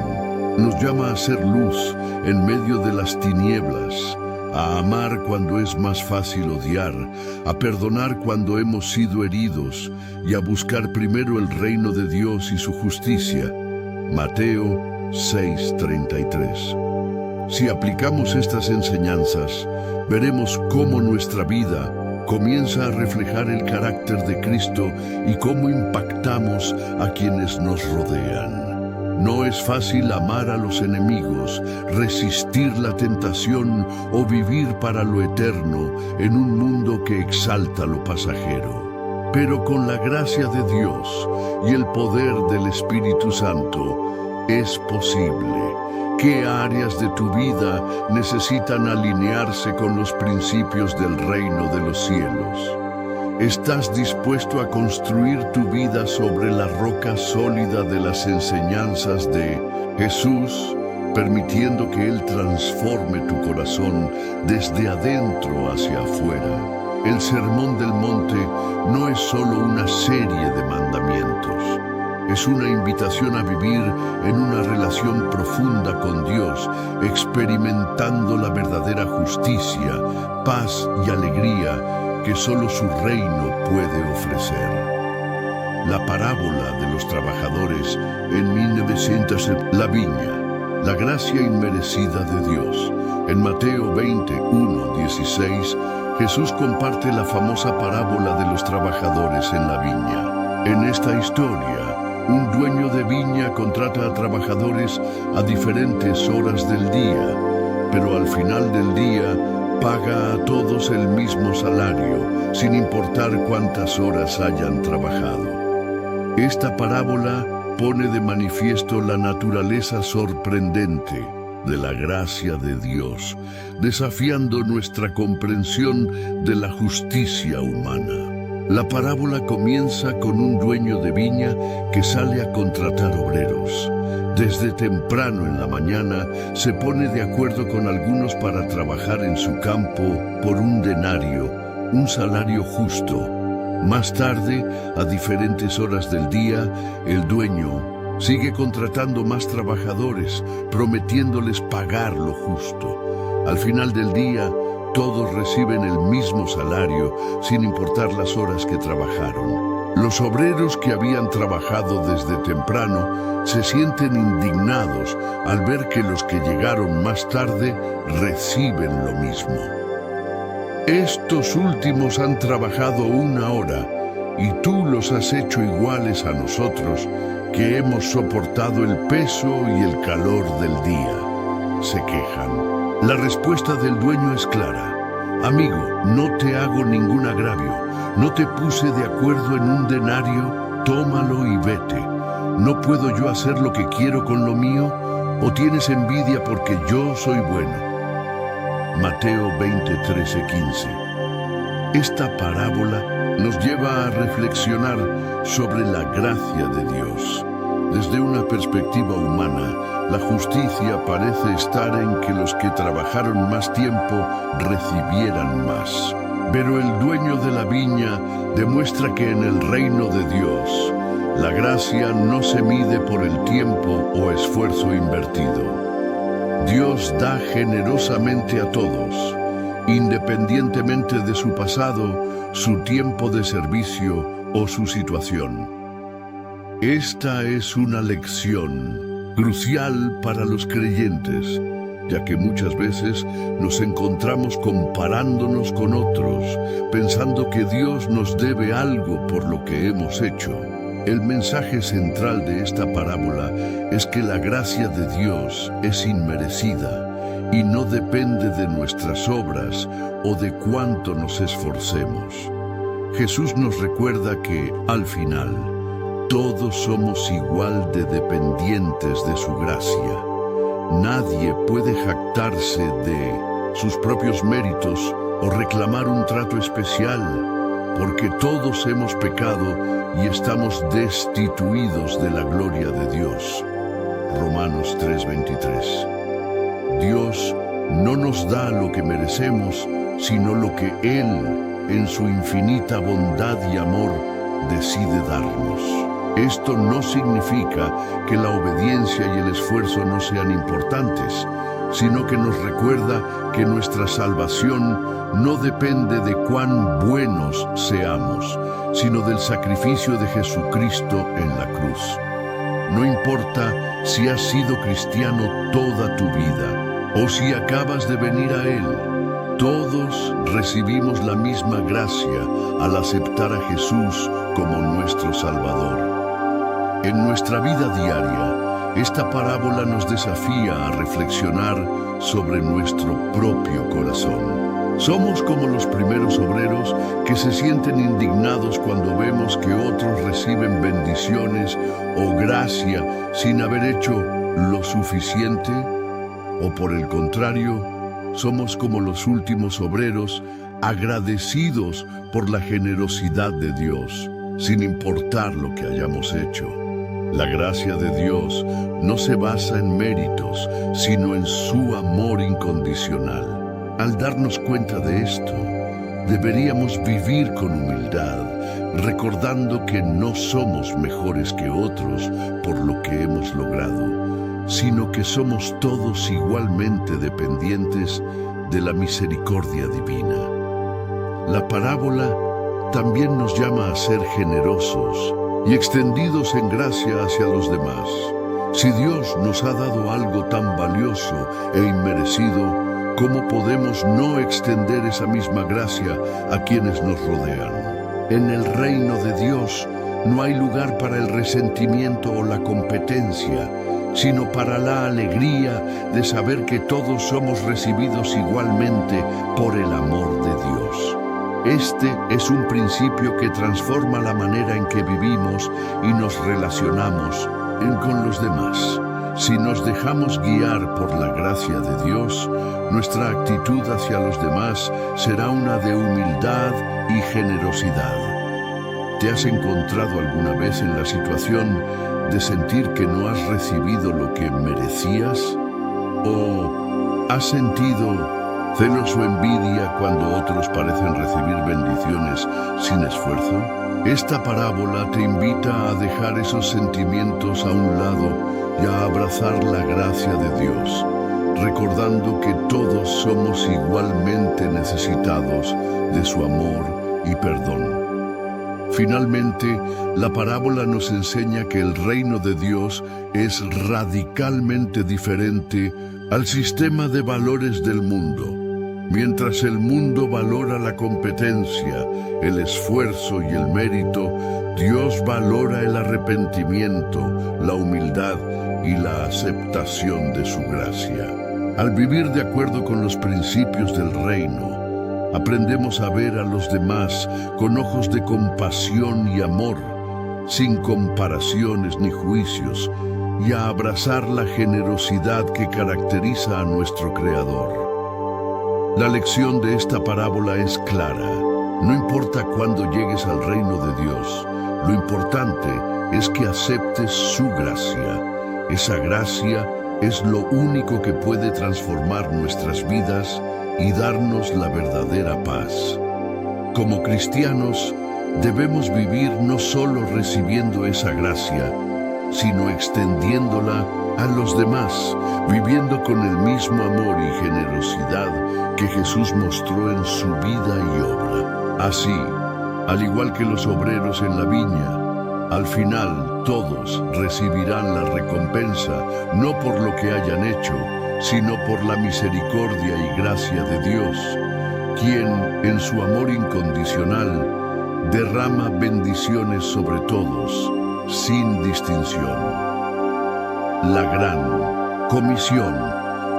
Nos llama a ser luz en medio de las tinieblas, a amar cuando es más fácil odiar, a perdonar cuando hemos sido heridos y a buscar primero el reino de Dios y su justicia. Mateo 6:33. Si aplicamos estas enseñanzas, veremos cómo nuestra vida comienza a reflejar el carácter de Cristo y cómo impactamos a quienes nos rodean. No es fácil amar a los enemigos, resistir la tentación o vivir para lo eterno en un mundo que exalta lo pasajero. Pero con la gracia de Dios y el poder del Espíritu Santo es posible. ¿Qué áreas de tu vida necesitan alinearse con los principios del reino de los cielos? ¿Estás dispuesto a construir tu vida sobre la roca sólida de las enseñanzas de Jesús, permitiendo que Él transforme tu corazón desde adentro hacia afuera? El Sermón del Monte no es solo una serie de mandamientos. Es una invitación a vivir en una relación profunda con Dios, experimentando la verdadera justicia, paz y alegría que solo su reino puede ofrecer. La parábola de los trabajadores en 1900, la viña, la gracia inmerecida de Dios. En Mateo 21, 16, Jesús comparte la famosa parábola de los trabajadores en la viña. En esta historia, Un dueño de viña contrata a trabajadores a diferentes horas del día, pero al final del día paga a todos el mismo salario, sin importar cuántas horas hayan trabajado. Esta parábola pone de manifiesto la naturaleza sorprendente de la gracia de Dios, desafiando nuestra comprensión de la justicia humana. La parábola comienza con un dueño de viña que sale a contratar obreros. Desde temprano en la mañana se pone de acuerdo con algunos para trabajar en su campo por un denario, un salario justo. Más tarde, a diferentes horas del día, el dueño sigue contratando más trabajadores, prometiéndoles pagar lo justo. Al final del día, todos reciben el mismo salario, sin importar las horas que trabajaron. Los obreros que habían trabajado desde temprano se sienten indignados al ver que los que llegaron más tarde reciben lo mismo. Estos últimos han trabajado 1 hora y tú los has hecho iguales a nosotros, que hemos soportado el peso y el calor del día, se quejan. La respuesta del dueño es clara. Amigo, no te hago ningún agravio. No te puse de acuerdo en un denario, tómalo y vete. ¿No puedo yo hacer lo que quiero con lo mío? ¿O tienes envidia porque yo soy bueno? Mateo 20:13-15. Esta parábola nos lleva a reflexionar sobre la gracia de Dios. Desde una perspectiva humana, la justicia parece estar en que los que trabajaron más tiempo recibieran más. Pero el dueño de la viña demuestra que en el reino de Dios, la gracia no se mide por el tiempo o esfuerzo invertido. Dios da generosamente a todos, independientemente de su pasado, su tiempo de servicio o su situación. Esta es una lección crucial para los creyentes, ya que muchas veces nos encontramos comparándonos con otros, pensando que Dios nos debe algo por lo que hemos hecho. El mensaje central de esta parábola es que la gracia de Dios es inmerecida y no depende de nuestras obras o de cuánto nos esforcemos. Jesús nos recuerda que, al final, todos somos igual de dependientes de su gracia. Nadie puede jactarse de sus propios méritos o reclamar un trato especial, porque todos hemos pecado y estamos destituidos de la gloria de Dios. Romanos 3:23. Dios no nos da lo que merecemos, sino lo que Él, en su infinita bondad y amor, decide darnos. Esto no significa que la obediencia y el esfuerzo no sean importantes, sino que nos recuerda que nuestra salvación no depende de cuán buenos seamos, sino del sacrificio de Jesucristo en la cruz. No importa si has sido cristiano toda tu vida o si acabas de venir a Él, todos recibimos la misma gracia al aceptar a Jesús como nuestro Salvador. En nuestra vida diaria, esta parábola nos desafía a reflexionar sobre nuestro propio corazón. Somos como los primeros obreros que se sienten indignados cuando vemos que otros reciben bendiciones o gracia sin haber hecho lo suficiente, o por el contrario, somos como los últimos obreros agradecidos por la generosidad de Dios, sin importar lo que hayamos hecho. La gracia de Dios no se basa en méritos, sino en su amor incondicional. Al darnos cuenta de esto, deberíamos vivir con humildad, recordando que no somos mejores que otros por lo que hemos logrado, sino que somos todos igualmente dependientes de la misericordia divina. La parábola también nos llama a ser generosos y extendidos en gracia hacia los demás. Si Dios nos ha dado algo tan valioso e inmerecido, ¿cómo podemos no extender esa misma gracia a quienes nos rodean? En el reino de Dios, no hay lugar para el resentimiento o la competencia, sino para la alegría de saber que todos somos recibidos igualmente por el amor de Dios. Este es un principio que transforma la manera en que vivimos y nos relacionamos con los demás. Si nos dejamos guiar por la gracia de Dios, nuestra actitud hacia los demás será una de humildad y generosidad. ¿Te has encontrado alguna vez en la situación de sentir que no has recibido lo que merecías? ¿O has sentido celos o envidia cuando otros parecen recibir bendiciones sin esfuerzo? Esta parábola te invita a dejar esos sentimientos a un lado y a abrazar la gracia de Dios, recordando que todos somos igualmente necesitados de su amor y perdón. Finalmente, la parábola nos enseña que el reino de Dios es radicalmente diferente al sistema de valores del mundo. Mientras el mundo valora la competencia, el esfuerzo y el mérito, Dios valora el arrepentimiento, la humildad y la aceptación de su gracia. Al vivir de acuerdo con los principios del reino, aprendemos a ver a los demás con ojos de compasión y amor, sin comparaciones ni juicios, y a abrazar la generosidad que caracteriza a nuestro Creador. La lección de esta parábola es clara. No importa cuándo llegues al reino de Dios, lo importante es que aceptes su gracia. Esa gracia es lo único que puede transformar nuestras vidas y darnos la verdadera paz. Como cristianos, debemos vivir no solo recibiendo esa gracia, sino extendiéndola a los demás, viviendo con el mismo amor y generosidad que Jesús mostró en su vida y obra. Así, al igual que los obreros en la viña, al final todos recibirán la recompensa, no por lo que hayan hecho, sino por la misericordia y gracia de Dios, quien, en su amor incondicional, derrama bendiciones sobre todos, sin distinción. La gran comisión,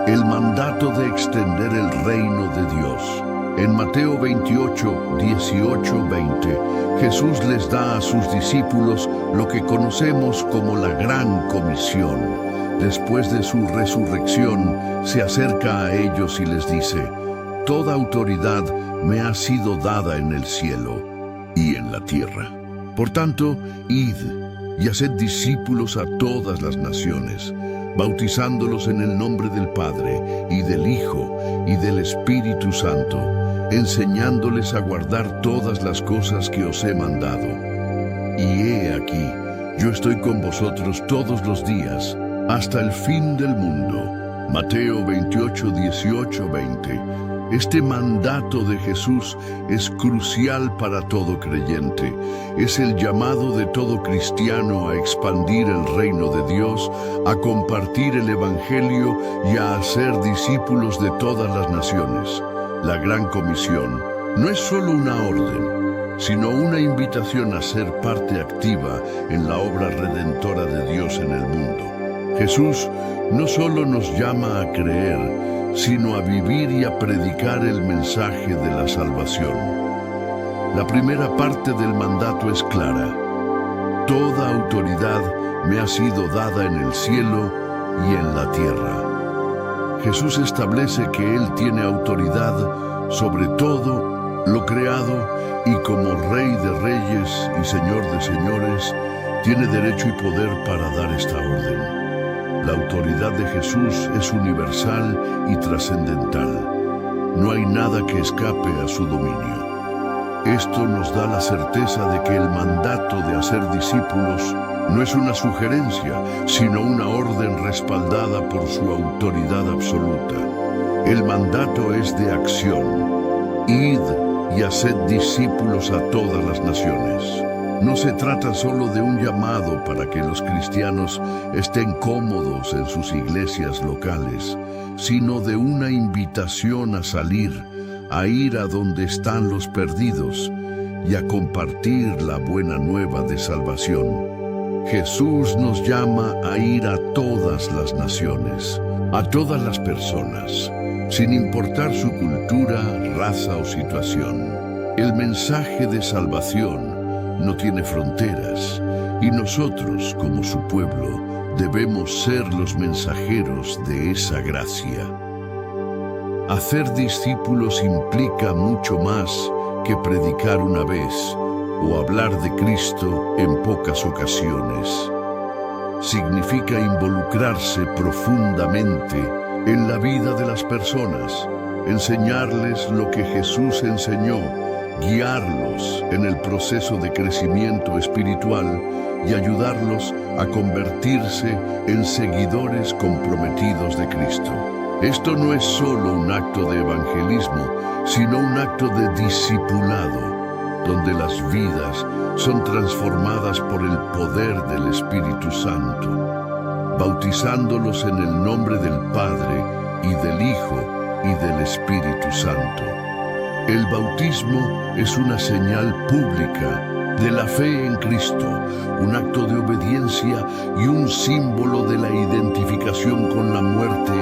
el mandato de extender el reino de Dios. En Mateo 28, 18, 20, Jesús les da a sus discípulos lo que conocemos como la gran comisión. Después de su resurrección, se acerca a ellos y les dice: «Toda autoridad me ha sido dada en el cielo y en la tierra. Por tanto, id y haced discípulos a todas las naciones, bautizándolos en el nombre del Padre, y del Hijo, y del Espíritu Santo, enseñándoles a guardar todas las cosas que os he mandado. Y he aquí, yo estoy con vosotros todos los días, hasta el fin del mundo». Mateo 28, 18, 20. Este mandato de Jesús es crucial para todo creyente. Es el llamado de todo cristiano a expandir el reino de Dios, a compartir el Evangelio y a hacer discípulos de todas las naciones. La Gran Comisión no es solo una orden, sino una invitación a ser parte activa en la obra redentora de Dios en el mundo. Jesús no solo nos llama a creer, sino a vivir y a predicar el mensaje de la salvación. La primera parte del mandato es clara: toda autoridad me ha sido dada en el cielo y en la tierra. Jesús establece que Él tiene autoridad sobre todo lo creado y como Rey de Reyes y Señor de Señores, tiene derecho y poder para dar esta orden. La autoridad de Jesús es universal y trascendental. No hay nada que escape a su dominio. Esto nos da la certeza de que el mandato de hacer discípulos no es una sugerencia, sino una orden respaldada por su autoridad absoluta. El mandato es de acción. Id y haced discípulos a todas las naciones. No se trata solo de un llamado para que los cristianos estén cómodos en sus iglesias locales, sino de una invitación a salir, a ir a donde están los perdidos y a compartir la buena nueva de salvación. Jesús nos llama a ir a todas las naciones, a todas las personas, sin importar su cultura, raza o situación. El mensaje de salvación no tiene fronteras y nosotros, como su pueblo, debemos ser los mensajeros de esa gracia. Hacer discípulos implica mucho más que predicar una vez o hablar de Cristo en pocas ocasiones. Significa involucrarse profundamente en la vida de las personas, enseñarles lo que Jesús enseñó, guiarlos en el proceso de crecimiento espiritual y ayudarlos a convertirse en seguidores comprometidos de Cristo. Esto no es solo un acto de evangelismo, sino un acto de discipulado, donde las vidas son transformadas por el poder del Espíritu Santo, bautizándolos en el nombre del Padre y del Hijo y del Espíritu Santo. El bautismo es una señal pública de la fe en Cristo, un acto de obediencia y un símbolo de la identificación con la muerte,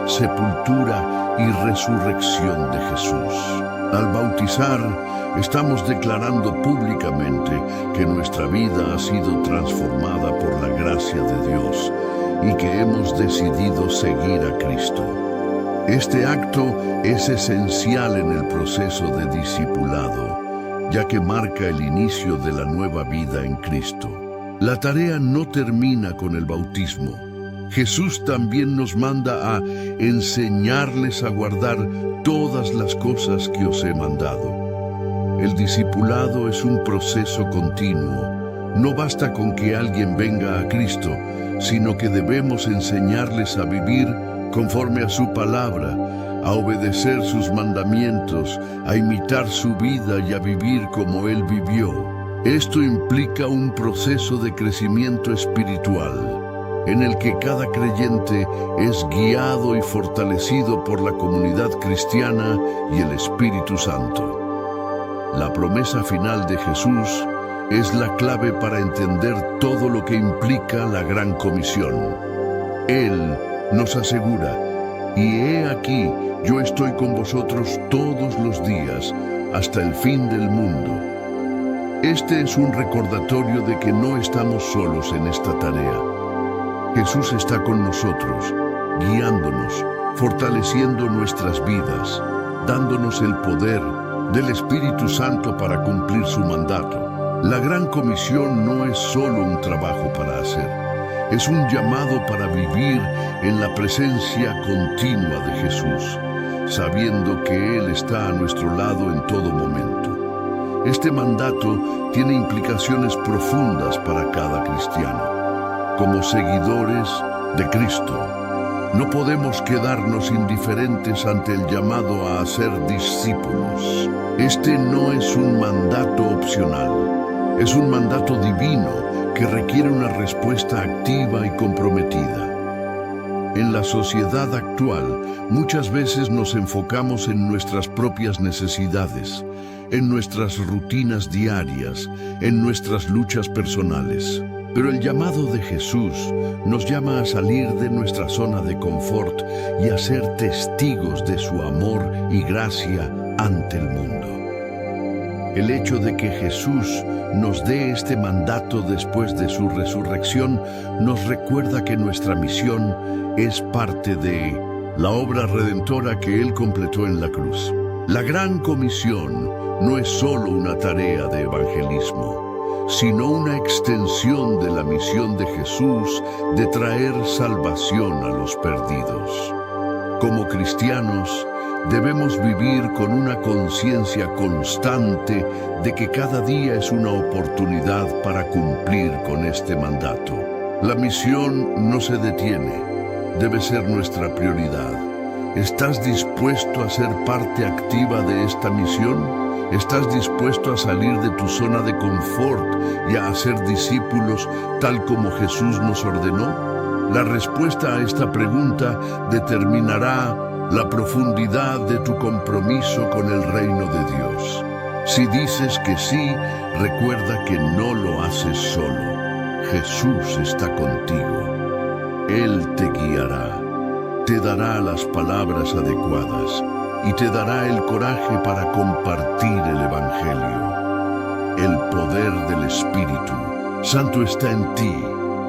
sepultura y resurrección de Jesús. Al bautizar, estamos declarando públicamente que nuestra vida ha sido transformada por la gracia de Dios y que hemos decidido seguir a Cristo. Este acto es esencial en el proceso de discipulado, ya que marca el inicio de la nueva vida en Cristo. La tarea no termina con el bautismo. Jesús también nos manda a enseñarles a guardar todas las cosas que os he mandado. El discipulado es un proceso continuo. No basta con que alguien venga a Cristo, sino que debemos enseñarles a vivir conforme a su palabra, a obedecer sus mandamientos, a imitar su vida y a vivir como Él vivió. Esto implica un proceso de crecimiento espiritual, en el que cada creyente es guiado y fortalecido por la comunidad cristiana y el Espíritu Santo. La promesa final de Jesús es la clave para entender todo lo que implica la Gran Comisión. Él nos asegura: y he aquí, yo estoy con vosotros todos los días, hasta el fin del mundo. Este es un recordatorio de que no estamos solos en esta tarea. Jesús está con nosotros, guiándonos, fortaleciendo nuestras vidas, dándonos el poder del Espíritu Santo para cumplir su mandato. La Gran Comisión no es solo un trabajo para hacer, es un llamado para vivir en la presencia continua de Jesús, sabiendo que Él está a nuestro lado en todo momento. Este mandato tiene implicaciones profundas para cada cristiano. Como seguidores de Cristo, no podemos quedarnos indiferentes ante el llamado a ser discípulos. Este no es un mandato opcional, es un mandato divino que requiere una respuesta activa y comprometida. En la sociedad actual, muchas veces nos enfocamos en nuestras propias necesidades, en nuestras rutinas diarias, en nuestras luchas personales. Pero el llamado de Jesús nos llama a salir de nuestra zona de confort y a ser testigos de su amor y gracia ante el mundo. El hecho de que Jesús nos dé este mandato después de su resurrección nos recuerda que nuestra misión es parte de la obra redentora que Él completó en la cruz. La Gran Comisión no es solo una tarea de evangelismo, sino una extensión de la misión de Jesús de traer salvación a los perdidos. Como cristianos, debemos vivir con una conciencia constante de que cada día es una oportunidad para cumplir con este mandato. La misión no se detiene, debe ser nuestra prioridad. ¿Estás dispuesto a ser parte activa de esta misión? ¿Estás dispuesto a salir de tu zona de confort y a hacer discípulos tal como Jesús nos ordenó? La respuesta a esta pregunta determinará la profundidad de tu compromiso con el reino de Dios. Si dices que sí, recuerda que no lo haces solo. Jesús está contigo. Él te guiará, te dará las palabras adecuadas y te dará el coraje para compartir el Evangelio. El poder del Espíritu Santo está en ti,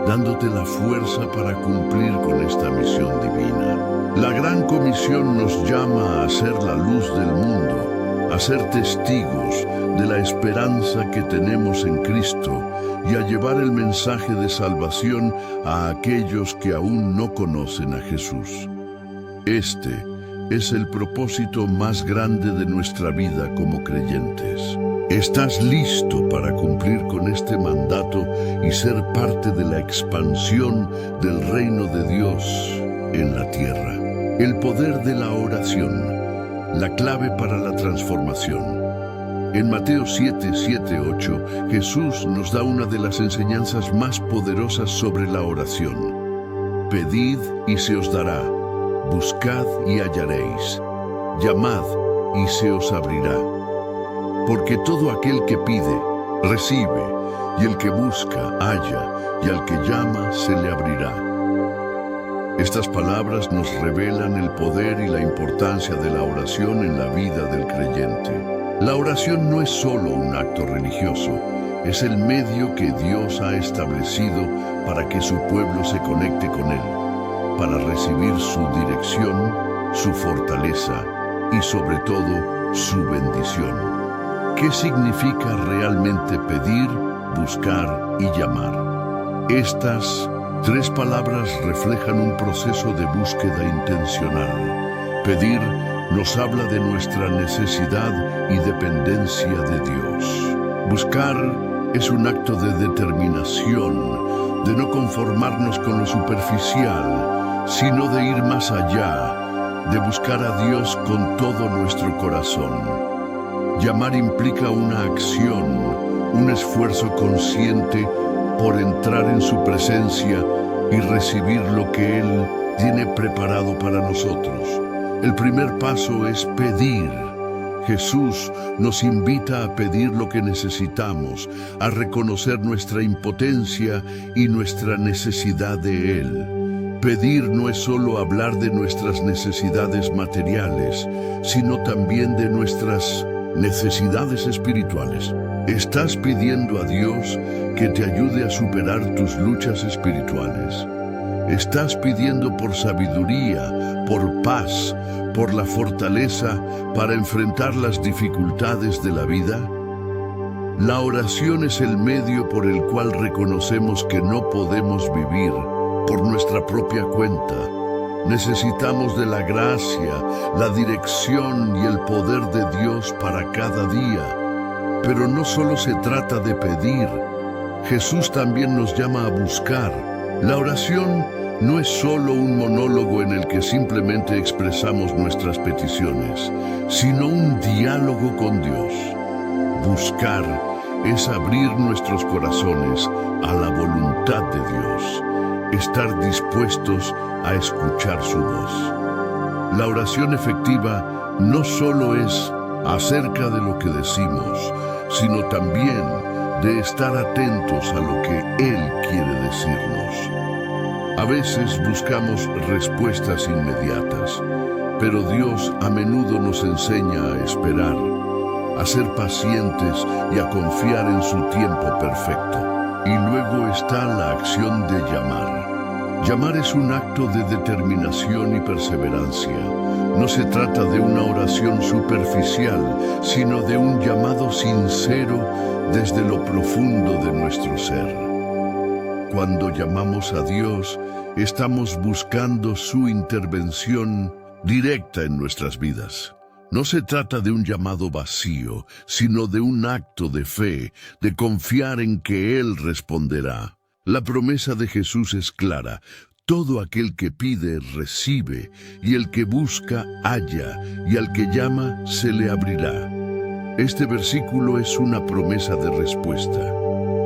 dándote la fuerza para cumplir con esta misión divina. La Gran Comisión nos llama a ser la luz del mundo, a ser testigos de la esperanza que tenemos en Cristo y a llevar el mensaje de salvación a aquellos que aún no conocen a Jesús. Este es el propósito más grande de nuestra vida como creyentes. ¿Estás listo para cumplir con este mandato y ser parte de la expansión del reino de Dios en la tierra? El poder de la oración, la clave para la transformación. En Mateo 7, 8, Jesús nos da una de las enseñanzas más poderosas sobre la oración. Pedid y se os dará, buscad y hallaréis, llamad y se os abrirá. Porque todo aquel que pide, recibe, y el que busca, halla, y al que llama, se le abrirá. Estas palabras nos revelan el poder y la importancia de la oración en la vida del creyente. La oración no es solo un acto religioso, es el medio que Dios ha establecido para que su pueblo se conecte con Él, para recibir su dirección, su fortaleza y sobre todo su bendición. ¿Qué significa realmente pedir, buscar y llamar? Estas tres palabras reflejan un proceso de búsqueda intencional. Pedir nos habla de nuestra necesidad y dependencia de Dios. Buscar es un acto de determinación, de no conformarnos con lo superficial, sino de ir más allá, de buscar a Dios con todo nuestro corazón. Llamar implica una acción, un esfuerzo consciente por entrar en su presencia y recibir lo que Él tiene preparado para nosotros. El primer paso es pedir. Jesús nos invita a pedir lo que necesitamos, a reconocer nuestra impotencia y nuestra necesidad de Él. Pedir no es solo hablar de nuestras necesidades materiales, sino también de nuestras necesidades espirituales. ¿Estás pidiendo a Dios que te ayude a superar tus luchas espirituales? ¿Estás pidiendo por sabiduría, por paz, por la fortaleza para enfrentar las dificultades de la vida? La oración es el medio por el cual reconocemos que no podemos vivir por nuestra propia cuenta. Necesitamos de la gracia, la dirección y el poder de Dios para cada día. Pero no solo se trata de pedir. Jesús también nos llama a buscar. La oración no es solo un monólogo en el que simplemente expresamos nuestras peticiones, sino un diálogo con Dios. Buscar es abrir nuestros corazones a la voluntad de Dios, estar dispuestos a escuchar su voz. La oración efectiva no solo es acerca de lo que decimos, sino también de estar atentos a lo que Él quiere decirnos. A veces buscamos respuestas inmediatas, pero Dios a menudo nos enseña a esperar, a ser pacientes y a confiar en su tiempo perfecto. Y luego está la acción de llamar. Llamar es un acto de determinación y perseverancia. No se trata de una oración superficial, sino de un llamado sincero desde lo profundo de nuestro ser. Cuando llamamos a Dios, estamos buscando su intervención directa en nuestras vidas. No se trata de un llamado vacío, sino de un acto de fe, de confiar en que Él responderá. La promesa de Jesús es clara: todo aquel que pide, recibe, y el que busca, halla, y al que llama, se le abrirá. Este versículo es una promesa de respuesta.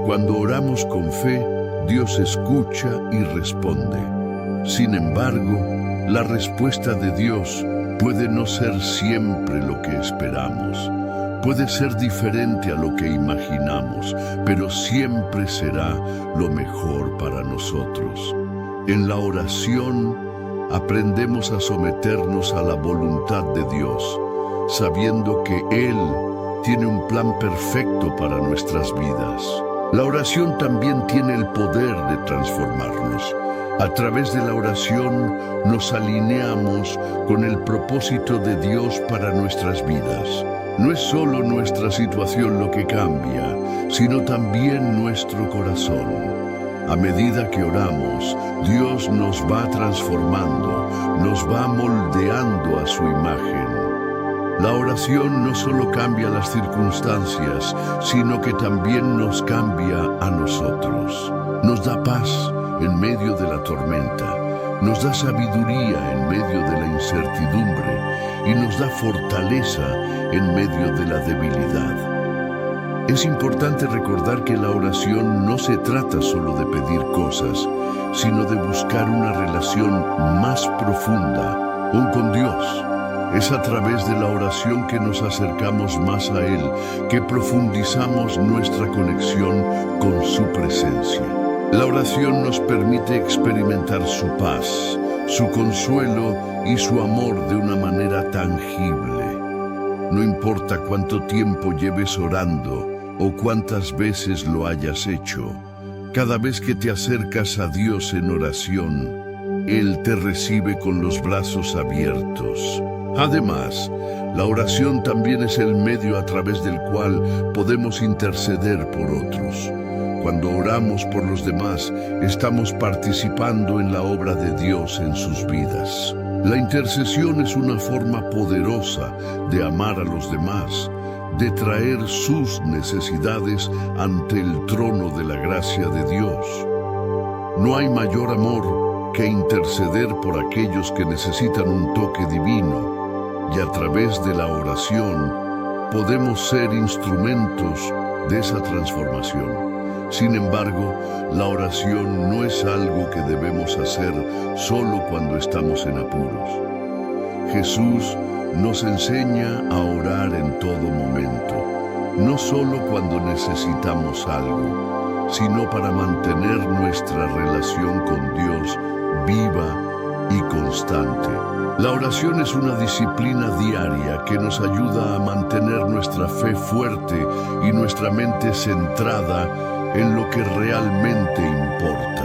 Cuando oramos con fe, Dios escucha y responde. Sin embargo, la respuesta de Dios puede no ser siempre lo que esperamos. Puede ser diferente a lo que imaginamos, pero siempre será lo mejor para nosotros. En la oración aprendemos a someternos a la voluntad de Dios, sabiendo que Él tiene un plan perfecto para nuestras vidas. La oración también tiene el poder de transformarnos. A través de la oración nos alineamos con el propósito de Dios para nuestras vidas. No es solo nuestra situación lo que cambia, sino también nuestro corazón. A medida que oramos, Dios nos va transformando, nos va moldeando a su imagen. La oración no solo cambia las circunstancias, sino que también nos cambia a nosotros. Nos da paz en medio de la tormenta, nos da sabiduría en medio de la incertidumbre y nos da fortaleza en medio de la debilidad. Es importante recordar que la oración no se trata solo de pedir cosas, sino de buscar una relación más profunda, aún con Dios. Es a través de la oración que nos acercamos más a Él, que profundizamos nuestra conexión con su presencia. La oración nos permite experimentar su paz, su consuelo y su amor de una manera tangible. No importa cuánto tiempo lleves orando o cuántas veces lo hayas hecho, cada vez que te acercas a Dios en oración, Él te recibe con los brazos abiertos. Además, la oración también es el medio a través del cual podemos interceder por otros. Cuando oramos por los demás, estamos participando en la obra de Dios en sus vidas. La intercesión es una forma poderosa de amar a los demás, de traer sus necesidades ante el trono de la gracia de Dios. No hay mayor amor que interceder por aquellos que necesitan un toque divino. Y a través de la oración podemos ser instrumentos de esa transformación. Sin embargo, la oración no es algo que debemos hacer solo cuando estamos en apuros. Jesús nos enseña a orar en todo momento, no solo cuando necesitamos algo, sino para mantener nuestra relación con Dios viva y constante. La oración es una disciplina diaria que nos ayuda a mantener nuestra fe fuerte y nuestra mente centrada en lo que realmente importa.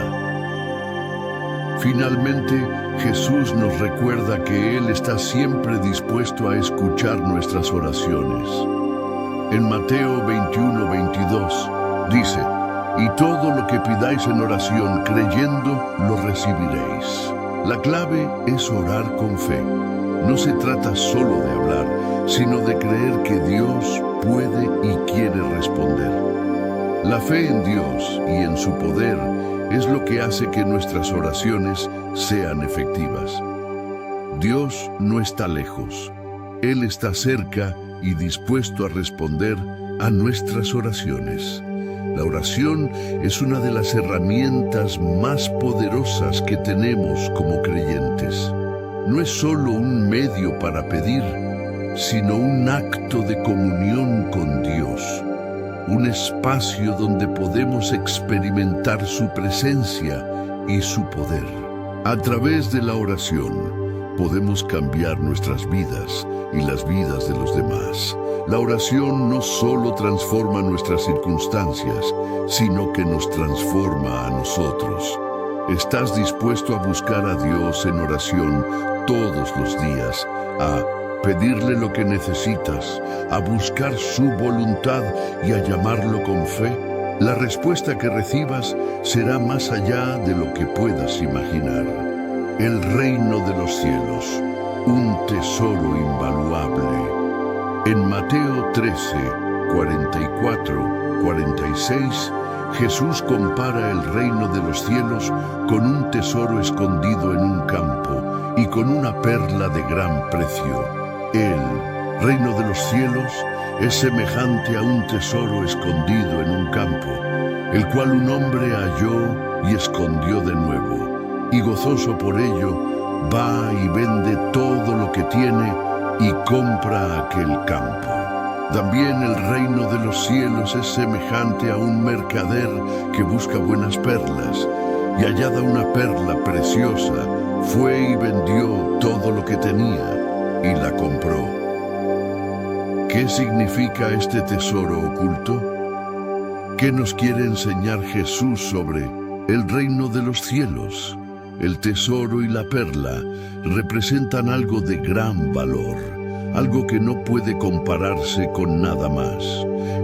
Finalmente, Jesús nos recuerda que Él está siempre dispuesto a escuchar nuestras oraciones. En Mateo 21:22 dice: «Y todo lo que pidáis en oración creyendo, lo recibiréis». La clave es orar con fe. No se trata solo de hablar, sino de creer que Dios puede y quiere responder. La fe en Dios y en su poder es lo que hace que nuestras oraciones sean efectivas. Dios no está lejos. Él está cerca y dispuesto a responder a nuestras oraciones. La oración es una de las herramientas más poderosas que tenemos como creyentes. No es solo un medio para pedir, sino un acto de comunión con Dios. Un espacio donde podemos experimentar su presencia y su poder. A través de la oración podemos cambiar nuestras vidas y las vidas de los demás. La oración no solo transforma nuestras circunstancias, sino que nos transforma a nosotros. ¿Estás dispuesto a buscar a Dios en oración todos los días, a pedirle lo que necesitas, a buscar su voluntad y a llamarlo con fe? La respuesta que recibas será más allá de lo que puedas imaginar. El reino de los cielos, un tesoro invaluable. En Mateo 13:44-46, Jesús compara el reino de los cielos con un tesoro escondido en un campo y con una perla de gran precio. El reino de los cielos es semejante a un tesoro escondido en un campo, el cual un hombre halló y escondió de nuevo, y gozoso por ello, va y vende todo lo que tiene y compra aquel campo. También el reino de los cielos es semejante a un mercader que busca buenas perlas, y hallada una perla preciosa, fue y vendió todo lo que tenía y la compró. ¿Qué significa este tesoro oculto? ¿Qué nos quiere enseñar Jesús sobre el reino de los cielos? El tesoro y la perla representan algo de gran valor, algo que no puede compararse con nada más.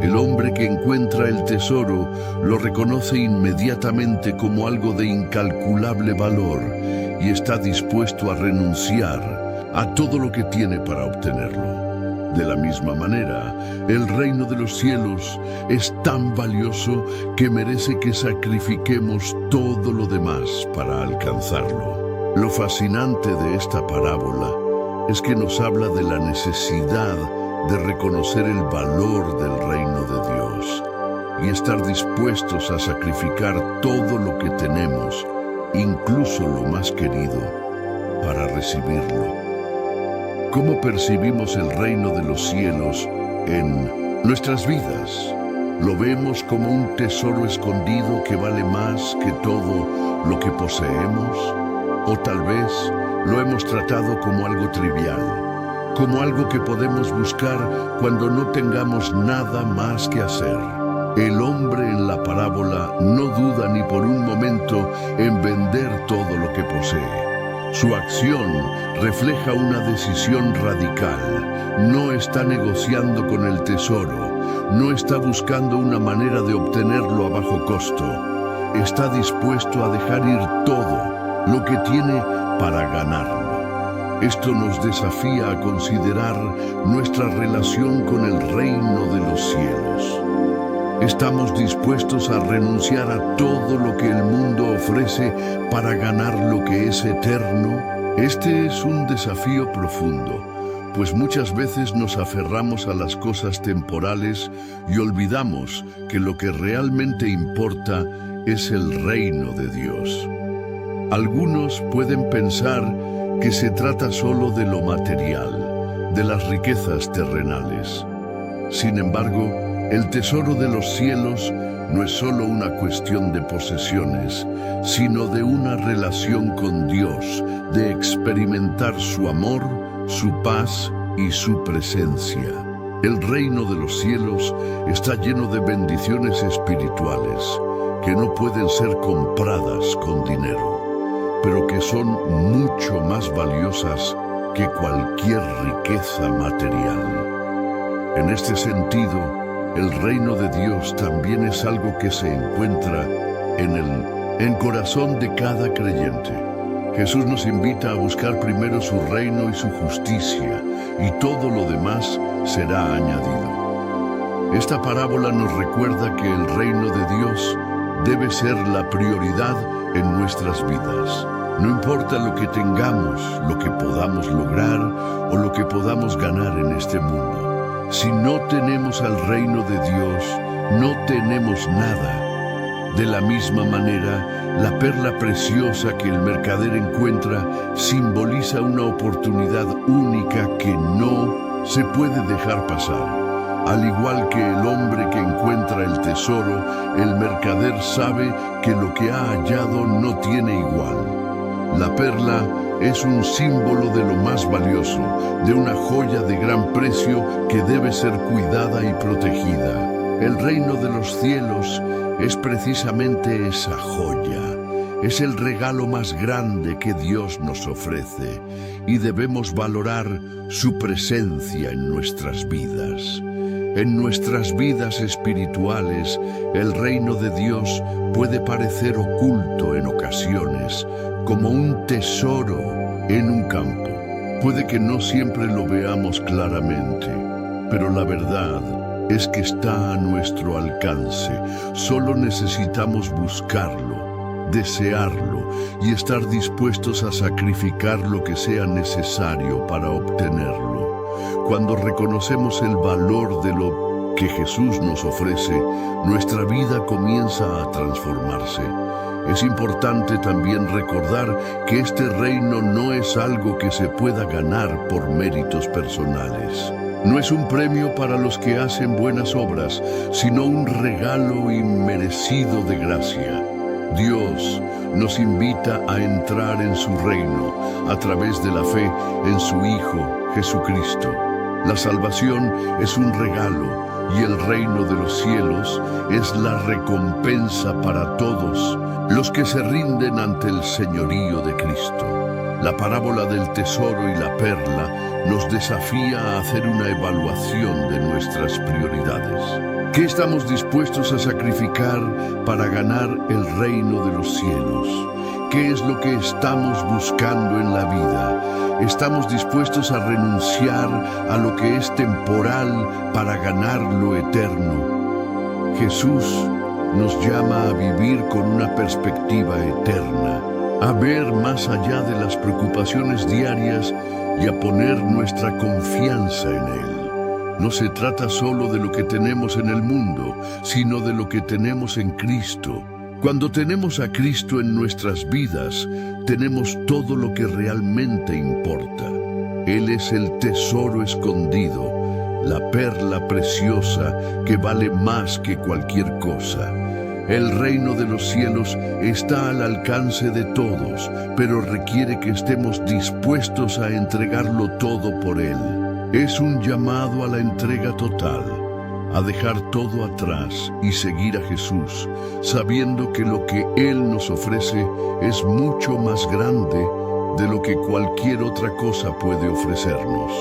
El hombre que encuentra el tesoro lo reconoce inmediatamente como algo de incalculable valor y está dispuesto a renunciar a todo lo que tiene para obtenerlo. De la misma manera, el reino de los cielos es tan valioso que merece que sacrifiquemos todo lo demás para alcanzarlo. Lo fascinante de esta parábola es que nos habla de la necesidad de reconocer el valor del reino de Dios y estar dispuestos a sacrificar todo lo que tenemos, incluso lo más querido, para recibirlo. ¿Cómo percibimos el reino de los cielos en nuestras vidas? ¿Lo vemos como un tesoro escondido que vale más que todo lo que poseemos? ¿O tal vez lo hemos tratado como algo trivial, como algo que podemos buscar cuando no tengamos nada más que hacer? El hombre en la parábola no duda ni por un momento en vender todo lo que posee. Su acción refleja una decisión radical. No está negociando con el tesoro, no está buscando una manera de obtenerlo a bajo costo. Está dispuesto a dejar ir todo lo que tiene para ganarlo. Esto nos desafía a considerar nuestra relación con el reino de los cielos. ¿Estamos dispuestos a renunciar a todo lo que el mundo ofrece para ganar lo que es eterno? Este es un desafío profundo, pues muchas veces nos aferramos a las cosas temporales y olvidamos que lo que realmente importa es el reino de Dios. Algunos pueden pensar que se trata solo de lo material, de las riquezas terrenales. Sin embargo, el tesoro de los cielos no es solo una cuestión de posesiones, sino de una relación con Dios, de experimentar su amor, su paz y su presencia. El reino de los cielos está lleno de bendiciones espirituales que no pueden ser compradas con dinero, pero que son mucho más valiosas que cualquier riqueza material. En este sentido, el reino de Dios también es algo que se encuentra en el corazón de cada creyente. Jesús nos invita a buscar primero su reino y su justicia, y todo lo demás será añadido. Esta parábola nos recuerda que el reino de Dios debe ser la prioridad en nuestras vidas. No importa lo que tengamos, lo que podamos lograr o lo que podamos ganar en este mundo. Si no tenemos al reino de Dios, no tenemos nada. De la misma manera, la perla preciosa que el mercader encuentra simboliza una oportunidad única que no se puede dejar pasar. Al igual que el hombre que encuentra el tesoro, el mercader sabe que lo que ha hallado no tiene igual. La perla es un símbolo de lo más valioso, de una joya de gran precio que debe ser cuidada y protegida. El reino de los cielos es precisamente esa joya. Es el regalo más grande que Dios nos ofrece y debemos valorar su presencia en nuestras vidas. En nuestras vidas espirituales, el reino de Dios puede parecer oculto en ocasiones, como un tesoro en un campo. Puede que no siempre lo veamos claramente, pero la verdad es que está a nuestro alcance. Solo necesitamos buscarlo, desearlo y estar dispuestos a sacrificar lo que sea necesario para obtenerlo. Cuando reconocemos el valor de lo que Jesús nos ofrece, nuestra vida comienza a transformarse. Es importante también recordar que este reino no es algo que se pueda ganar por méritos personales. No es un premio para los que hacen buenas obras, sino un regalo inmerecido de gracia. Dios nos invita a entrar en su reino a través de la fe en su Hijo, Jesucristo. La salvación es un regalo y el reino de los cielos es la recompensa para todos los que se rinden ante el señorío de Cristo. La parábola del tesoro y la perla nos desafía a hacer una evaluación de nuestras prioridades. ¿Qué estamos dispuestos a sacrificar para ganar el reino de los cielos? ¿Qué es lo que estamos buscando en la vida? ¿Estamos dispuestos a renunciar a lo que es temporal para ganar lo eterno? Jesús nos llama a vivir con una perspectiva eterna, a ver más allá de las preocupaciones diarias y a poner nuestra confianza en Él. No se trata solo de lo que tenemos en el mundo, sino de lo que tenemos en Cristo. Cuando tenemos a Cristo en nuestras vidas, tenemos todo lo que realmente importa. Él es el tesoro escondido, la perla preciosa que vale más que cualquier cosa. El reino de los cielos está al alcance de todos, pero requiere que estemos dispuestos a entregarlo todo por Él. Es un llamado a la entrega total, a dejar todo atrás y seguir a Jesús, sabiendo que lo que Él nos ofrece es mucho más grande de lo que cualquier otra cosa puede ofrecernos.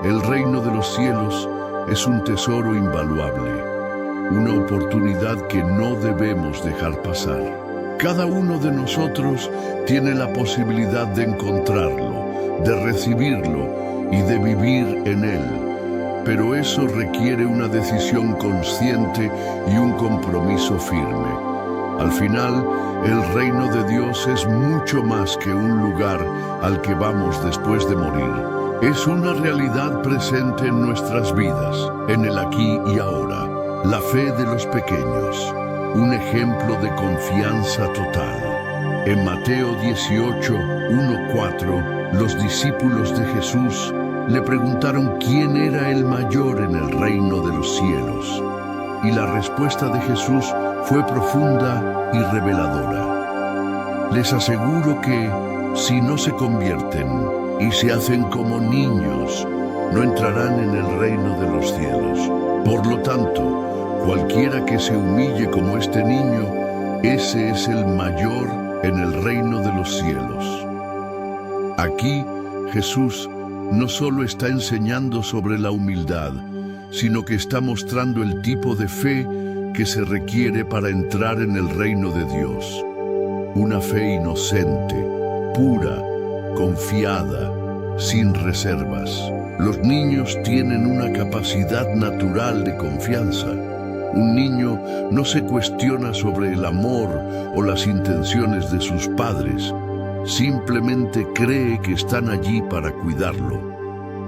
El reino de los cielos es un tesoro invaluable, una oportunidad que no debemos dejar pasar. Cada uno de nosotros tiene la posibilidad de encontrarlo, de recibirlo y de vivir en Él. Pero eso requiere una decisión consciente y un compromiso firme. Al final, el reino de Dios es mucho más que un lugar al que vamos después de morir. Es una realidad presente en nuestras vidas, en el aquí y ahora. La fe de los pequeños, un ejemplo de confianza total. En Mateo 18, 1-4, los discípulos de Jesús le preguntaron quién era el mayor en el reino de los cielos. Y la respuesta de Jesús fue profunda y reveladora. Les aseguro que, si no se convierten y se hacen como niños, no entrarán en el reino de los cielos. Por lo tanto, cualquiera que se humille como este niño, ese es el mayor en el reino de los cielos. Aquí, Jesús no solo está enseñando sobre la humildad, sino que está mostrando el tipo de fe que se requiere para entrar en el reino de Dios. Una fe inocente, pura, confiada, sin reservas. Los niños tienen una capacidad natural de confianza. Un niño no se cuestiona sobre el amor o las intenciones de sus padres. Simplemente cree que están allí para cuidarlo.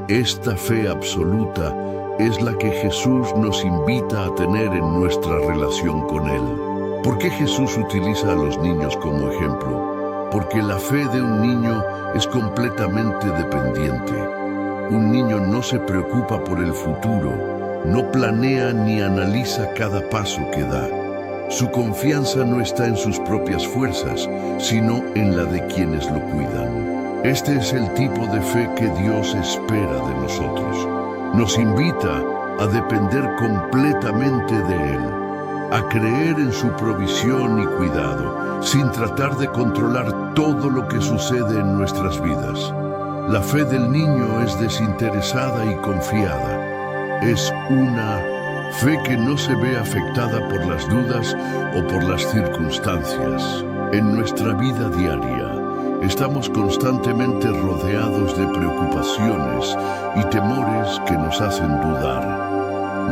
Esta fe absoluta es la que Jesús nos invita a tener en nuestra relación con Él. ¿Por qué Jesús utiliza a los niños como ejemplo? Porque la fe de un niño es completamente dependiente. Un niño no se preocupa por el futuro, no planea ni analiza cada paso que da. Su confianza no está en sus propias fuerzas, sino en la de quienes lo cuidan. Este es el tipo de fe que Dios espera de nosotros. Nos invita a depender completamente de Él, a creer en su provisión y cuidado, sin tratar de controlar todo lo que sucede en nuestras vidas. La fe del niño es desinteresada y confiada. Es una fe que no se ve afectada por las dudas o por las circunstancias. En nuestra vida diaria, estamos constantemente rodeados de preocupaciones y temores que nos hacen dudar.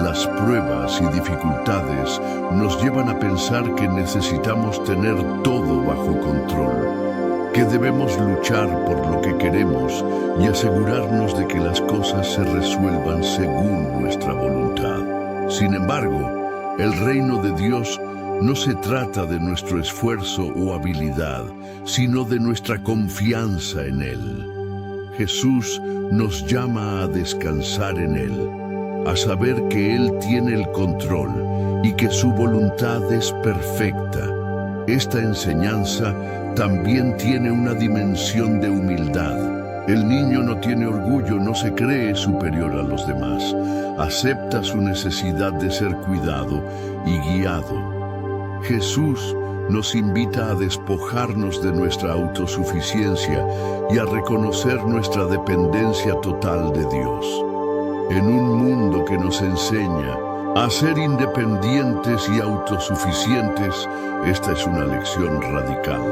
Las pruebas y dificultades nos llevan a pensar que necesitamos tener todo bajo control, que debemos luchar por lo que queremos y asegurarnos de que las cosas se resuelvan según nuestra voluntad. Sin embargo, el reino de Dios no se trata de nuestro esfuerzo o habilidad, sino de nuestra confianza en Él. Jesús nos llama a descansar en Él, a saber que Él tiene el control y que su voluntad es perfecta. Esta enseñanza también tiene una dimensión de humildad. El niño no tiene orgullo, no se cree superior a los demás. Acepta su necesidad de ser cuidado y guiado. Jesús nos invita a despojarnos de nuestra autosuficiencia y a reconocer nuestra dependencia total de Dios. En un mundo que nos enseña a ser independientes y autosuficientes, esta es una lección radical.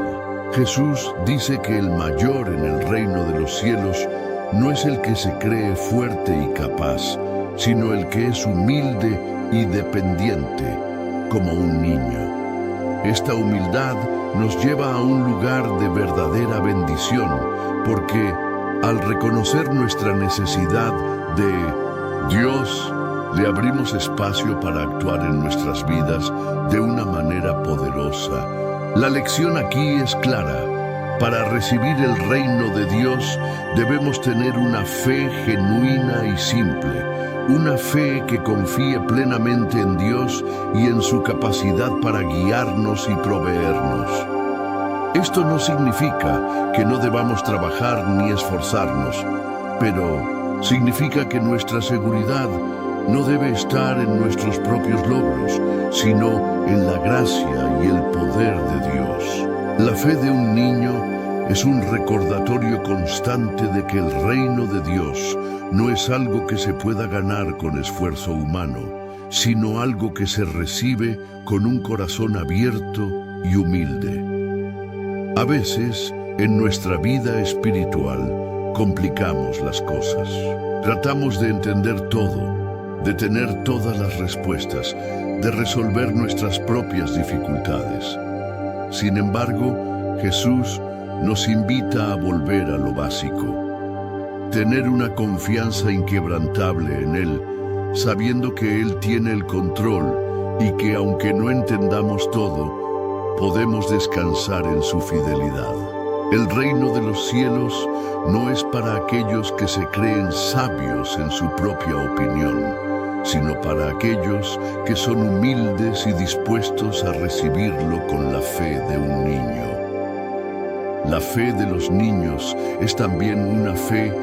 Jesús dice que el mayor en el reino de los cielos no es el que se cree fuerte y capaz, sino el que es humilde y dependiente, como un niño. Esta humildad nos lleva a un lugar de verdadera bendición, porque al reconocer nuestra necesidad de Dios, le abrimos espacio para actuar en nuestras vidas de una manera poderosa. La lección aquí es clara. Para recibir el reino de Dios debemos tener una fe genuina y simple, una fe que confíe plenamente en Dios y en su capacidad para guiarnos y proveernos. Esto no significa que no debamos trabajar ni esforzarnos, pero significa que nuestra seguridad no debe estar en nuestros propios logros, sino en la gracia y el poder de Dios. La fe de un niño es un recordatorio constante de que el reino de Dios no es algo que se pueda ganar con esfuerzo humano, sino algo que se recibe con un corazón abierto y humilde. A veces, en nuestra vida espiritual, complicamos las cosas. Tratamos de entender todo, de tener todas las respuestas, de resolver nuestras propias dificultades. Sin embargo, Jesús nos invita a volver a lo básico. Tener una confianza inquebrantable en Él, sabiendo que Él tiene el control y que aunque no entendamos todo, podemos descansar en su fidelidad. El reino de los cielos no es para aquellos que se creen sabios en su propia opinión, sino para aquellos que son humildes y dispuestos a recibirlo con la fe de un niño. La fe de los niños es también una fe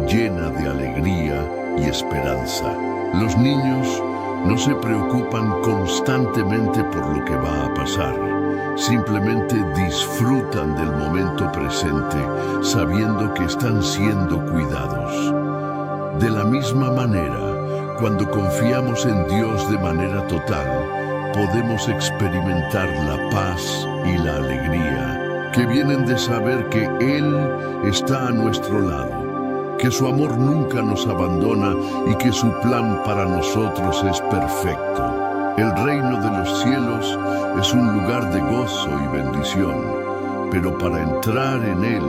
llena de alegría y esperanza. Los niños no se preocupan constantemente por lo que va a pasar. Simplemente disfrutan del momento presente, sabiendo que están siendo cuidados. De la misma manera, cuando confiamos en Dios de manera total, podemos experimentar la paz y la alegría que vienen de saber que Él está a nuestro lado, que su amor nunca nos abandona y que su plan para nosotros es perfecto. El reino de los cielos es un lugar de gozo y bendición, pero para entrar en Él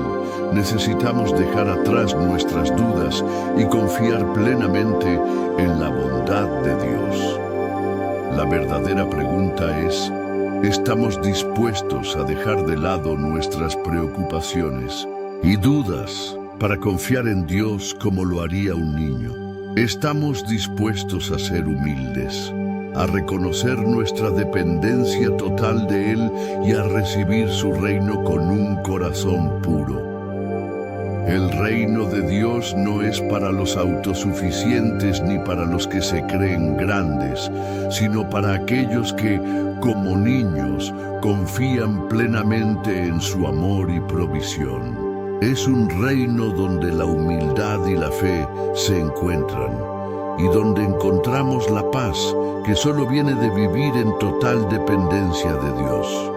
necesitamos dejar atrás nuestras dudas y confiar plenamente en la bondad de Dios. La verdadera pregunta es, ¿estamos dispuestos a dejar de lado nuestras preocupaciones y dudas para confiar en Dios como lo haría un niño? ¿Estamos dispuestos a ser humildes, a reconocer nuestra dependencia total de Él y a recibir su reino con un corazón puro? El reino de Dios no es para los autosuficientes ni para los que se creen grandes, sino para aquellos que, como niños, confían plenamente en su amor y provisión. Es un reino donde la humildad y la fe se encuentran, y donde encontramos la paz que solo viene de vivir en total dependencia de Dios.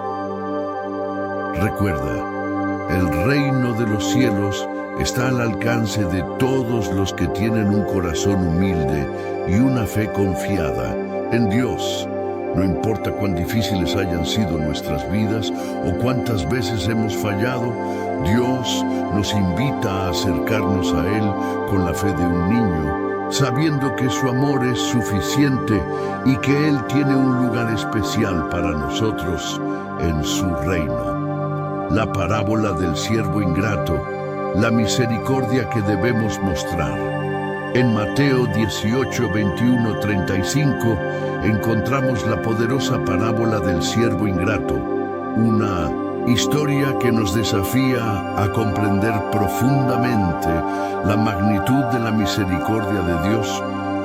Recuerda, el reino de los cielos está al alcance de todos los que tienen un corazón humilde y una fe confiada en Dios. No importa cuán difíciles hayan sido nuestras vidas o cuántas veces hemos fallado, Dios nos invita a acercarnos a Él con la fe de un niño, sabiendo que su amor es suficiente y que Él tiene un lugar especial para nosotros en su reino. La parábola del siervo ingrato la misericordia que debemos mostrar. En Mateo 18, 21, 35 encontramos la poderosa parábola del siervo ingrato, una historia que nos desafía a comprender profundamente la magnitud de la misericordia de Dios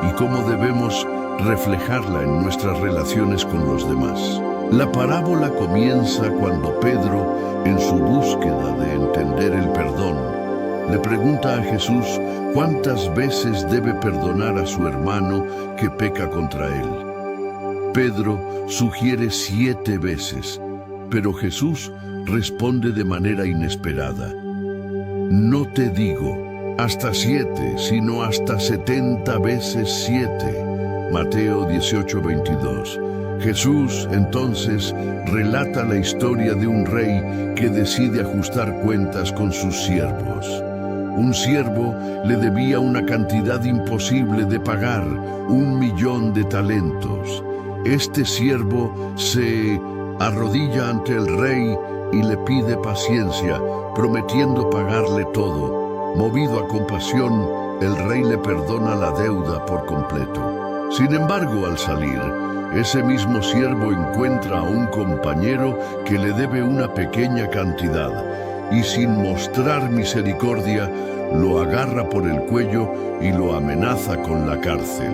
y cómo debemos reflejarla en nuestras relaciones con los demás. La parábola comienza cuando Pedro, en su búsqueda de entender el perdón, le pregunta a Jesús cuántas veces debe perdonar a su hermano que peca contra él. Pedro sugiere 7 veces, pero Jesús responde de manera inesperada. No te digo hasta 7, sino hasta 70 veces 7. Mateo 18, 22. Jesús, entonces, relata la historia de un rey que decide ajustar cuentas con sus siervos. Un siervo le debía una cantidad imposible de pagar, 1.000.000 de talentos. Este siervo se arrodilla ante el rey y le pide paciencia, prometiendo pagarle todo. Movido a compasión, el rey le perdona la deuda por completo. Sin embargo, al salir, ese mismo siervo encuentra a un compañero que le debe una pequeña cantidad y sin mostrar misericordia, lo agarra por el cuello y lo amenaza con la cárcel.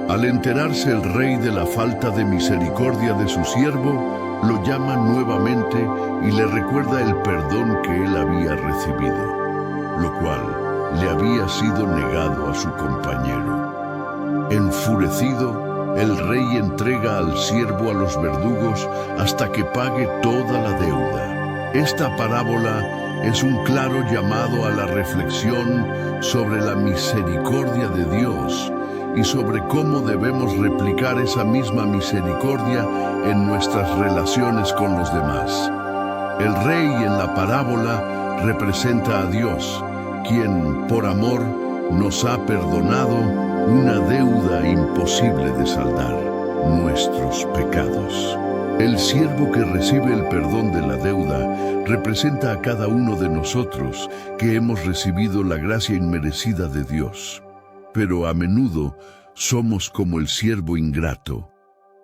Al enterarse el rey de la falta de misericordia de su siervo, lo llama nuevamente y le recuerda el perdón que él había recibido, lo cual le había sido negado a su compañero. Enfurecido, el rey entrega al siervo a los verdugos hasta que pague toda la deuda. Esta parábola es un claro llamado a la reflexión sobre la misericordia de Dios y sobre cómo debemos replicar esa misma misericordia en nuestras relaciones con los demás. El rey en la parábola representa a Dios, quien, por amor, nos ha perdonado una deuda imposible de saldar, nuestros pecados. El siervo que recibe el perdón de la deuda representa a cada uno de nosotros que hemos recibido la gracia inmerecida de Dios. Pero a menudo somos como el siervo ingrato.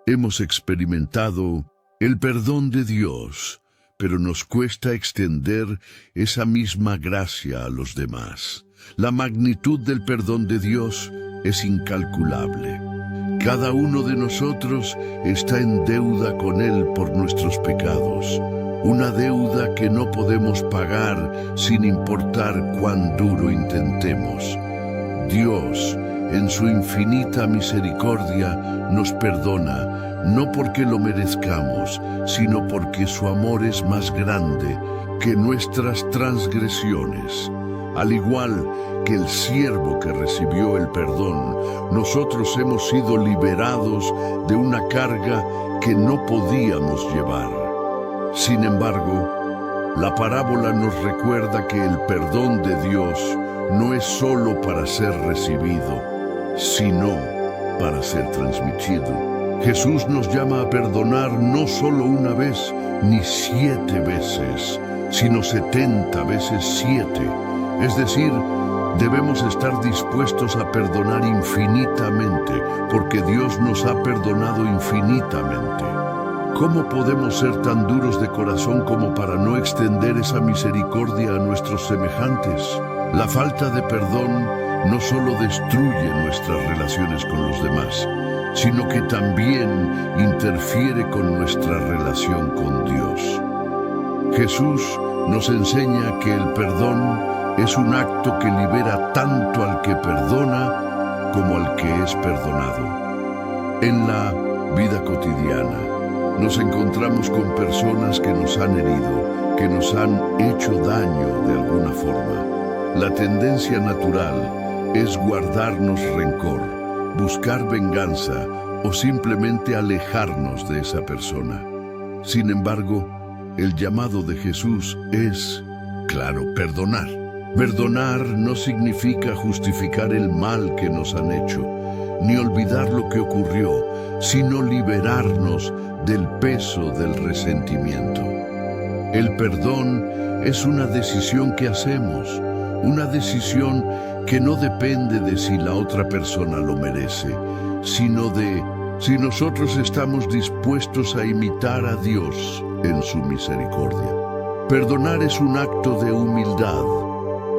Hemos experimentado el perdón de Dios, pero nos cuesta extender esa misma gracia a los demás. La magnitud del perdón de Dios es incalculable. Cada uno de nosotros está en deuda con Él por nuestros pecados, una deuda que no podemos pagar sin importar cuán duro intentemos. Dios, en su infinita misericordia, nos perdona, no porque lo merezcamos, sino porque su amor es más grande que nuestras transgresiones. Al igual que el siervo que recibió el perdón, nosotros hemos sido liberados de una carga que no podíamos llevar. Sin embargo, la parábola nos recuerda que el perdón de Dios no es solo para ser recibido, sino para ser transmitido. Jesús nos llama a perdonar no solo una vez, ni 7 veces, sino 70 veces 7. Es decir, debemos estar dispuestos a perdonar infinitamente, porque Dios nos ha perdonado infinitamente. ¿Cómo podemos ser tan duros de corazón como para no extender esa misericordia a nuestros semejantes? La falta de perdón no solo destruye nuestras relaciones con los demás, sino que también interfiere con nuestra relación con Dios. Jesús nos enseña que el perdón es un acto que libera tanto al que perdona como al que es perdonado. En la vida cotidiana nos encontramos con personas que nos han herido, que nos han hecho daño de alguna forma. La tendencia natural es guardarnos rencor, buscar venganza o simplemente alejarnos de esa persona. Sin embargo, el llamado de Jesús es, claro, perdonar. Perdonar no significa justificar el mal que nos han hecho, ni olvidar lo que ocurrió, sino liberarnos del peso del resentimiento. El perdón es una decisión que hacemos, una decisión que no depende de si la otra persona lo merece, sino de si nosotros estamos dispuestos a imitar a Dios en su misericordia. Perdonar es un acto de humildad.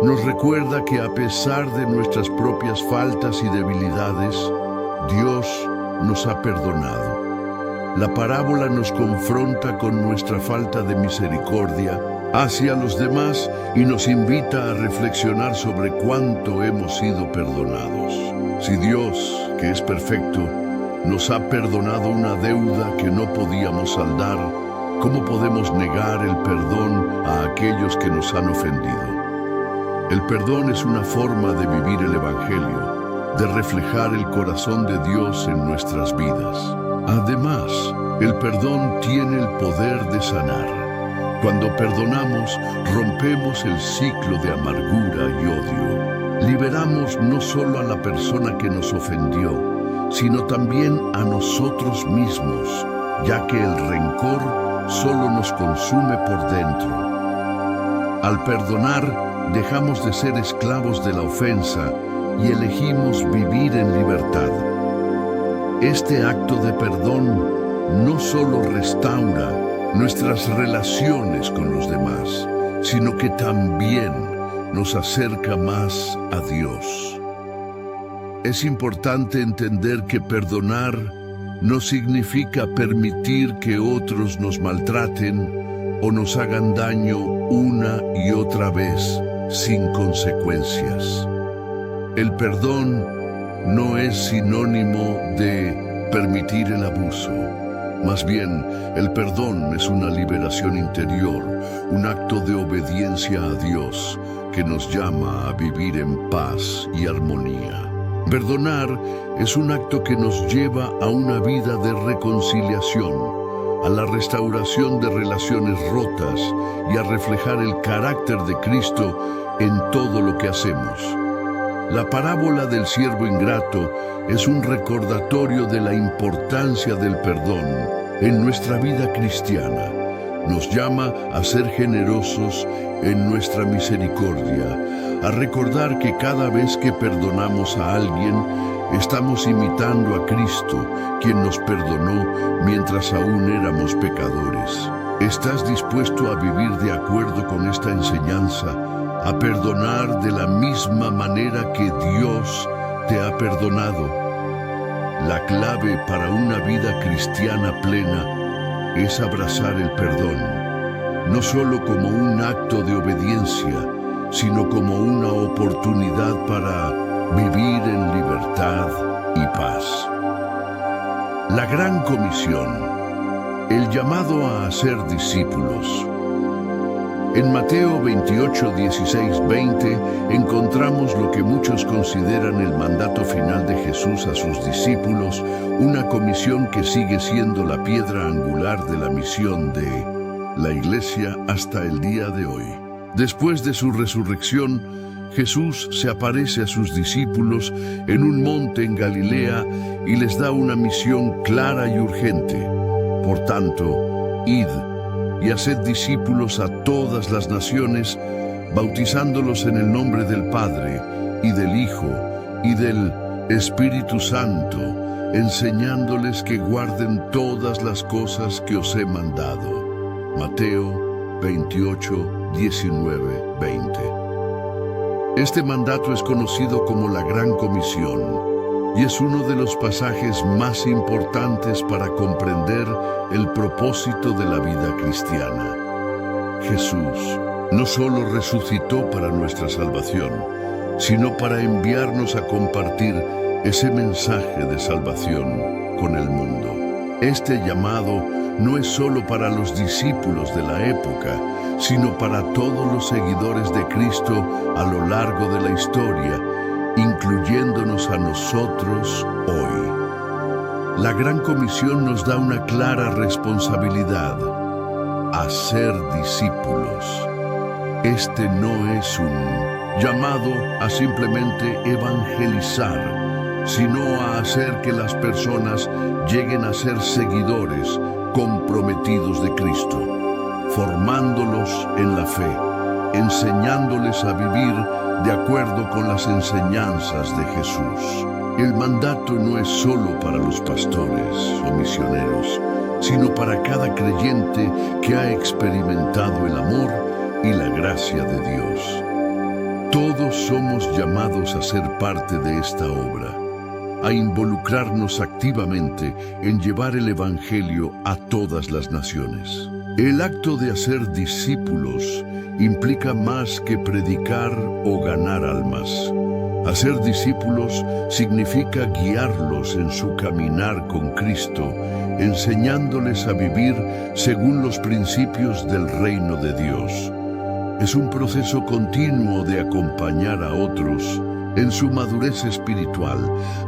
Nos recuerda que a pesar de nuestras propias faltas y debilidades, Dios nos ha perdonado. La parábola nos confronta con nuestra falta de misericordia hacia los demás y nos invita a reflexionar sobre cuánto hemos sido perdonados. Si Dios, que es perfecto, nos ha perdonado una deuda que no podíamos saldar, ¿cómo podemos negar el perdón a aquellos que nos han ofendido? El perdón es una forma de vivir el Evangelio, de reflejar el corazón de Dios en nuestras vidas. Además, el perdón tiene el poder de sanar. Cuando perdonamos, rompemos el ciclo de amargura y odio. Liberamos no solo a la persona que nos ofendió, sino también a nosotros mismos, ya que el rencor solo nos consume por dentro. Al perdonar, dejamos de ser esclavos de la ofensa y elegimos vivir en libertad. Este acto de perdón no solo restaura nuestras relaciones con los demás, sino que también nos acerca más a Dios. Es importante entender que perdonar no significa permitir que otros nos maltraten o nos hagan daño una y otra vez sin consecuencias. El perdón no es sinónimo de permitir el abuso. Más bien, el perdón es una liberación interior, un acto de obediencia a Dios que nos llama a vivir en paz y armonía. Perdonar es un acto que nos lleva a una vida de reconciliación, a la restauración de relaciones rotas y a reflejar el carácter de Cristo en todo lo que hacemos. La parábola del siervo ingrato es un recordatorio de la importancia del perdón en nuestra vida cristiana. Nos llama a ser generosos en nuestra misericordia, a recordar que cada vez que perdonamos a alguien, estamos imitando a Cristo, quien nos perdonó mientras aún éramos pecadores. ¿Estás dispuesto a vivir de acuerdo con esta enseñanza? A perdonar de la misma manera que Dios te ha perdonado. La clave para una vida cristiana plena es abrazar el perdón, no solo como un acto de obediencia, sino como una oportunidad para vivir en libertad y paz. La gran comisión, el llamado a hacer discípulos. En Mateo 28, 16, 20 encontramos lo que muchos consideran el mandato final de Jesús a sus discípulos, una comisión que sigue siendo la piedra angular de la misión de la Iglesia hasta el día de hoy. Después de su resurrección, Jesús se aparece a sus discípulos en un monte en Galilea y les da una misión clara y urgente. Por tanto, id y haced discípulos a todas las naciones, bautizándolos en el nombre del Padre, y del Hijo, y del Espíritu Santo, enseñándoles que guarden todas las cosas que os he mandado. Mateo 28, 19, 20. Este mandato es conocido como la Gran Comisión, y es uno de los pasajes más importantes para comprender el propósito de la vida cristiana. Jesús no solo resucitó para nuestra salvación, sino para enviarnos a compartir ese mensaje de salvación con el mundo. Este llamado no es solo para los discípulos de la época, sino para todos los seguidores de Cristo a lo largo de la historia, incluyéndonos a nosotros hoy. La Gran Comisión nos da una clara responsabilidad: hacer discípulos. Este no es un llamado a simplemente evangelizar, sino a hacer que las personas lleguen a ser seguidores comprometidos de Cristo, formándolos en la fe, enseñándoles a vivir de acuerdo con las enseñanzas de Jesús. El mandato no es solo para los pastores o misioneros, sino para cada creyente que ha experimentado el amor y la gracia de Dios. Todos somos llamados a ser parte de esta obra, a involucrarnos activamente en llevar el Evangelio a todas las naciones. El acto de hacer discípulos implica más que predicar o ganar almas. Hacer discípulos significa guiarlos en su caminar con Cristo, enseñándoles a vivir según los principios del reino de Dios. Es un proceso continuo de acompañar a otros en su madurez espiritual,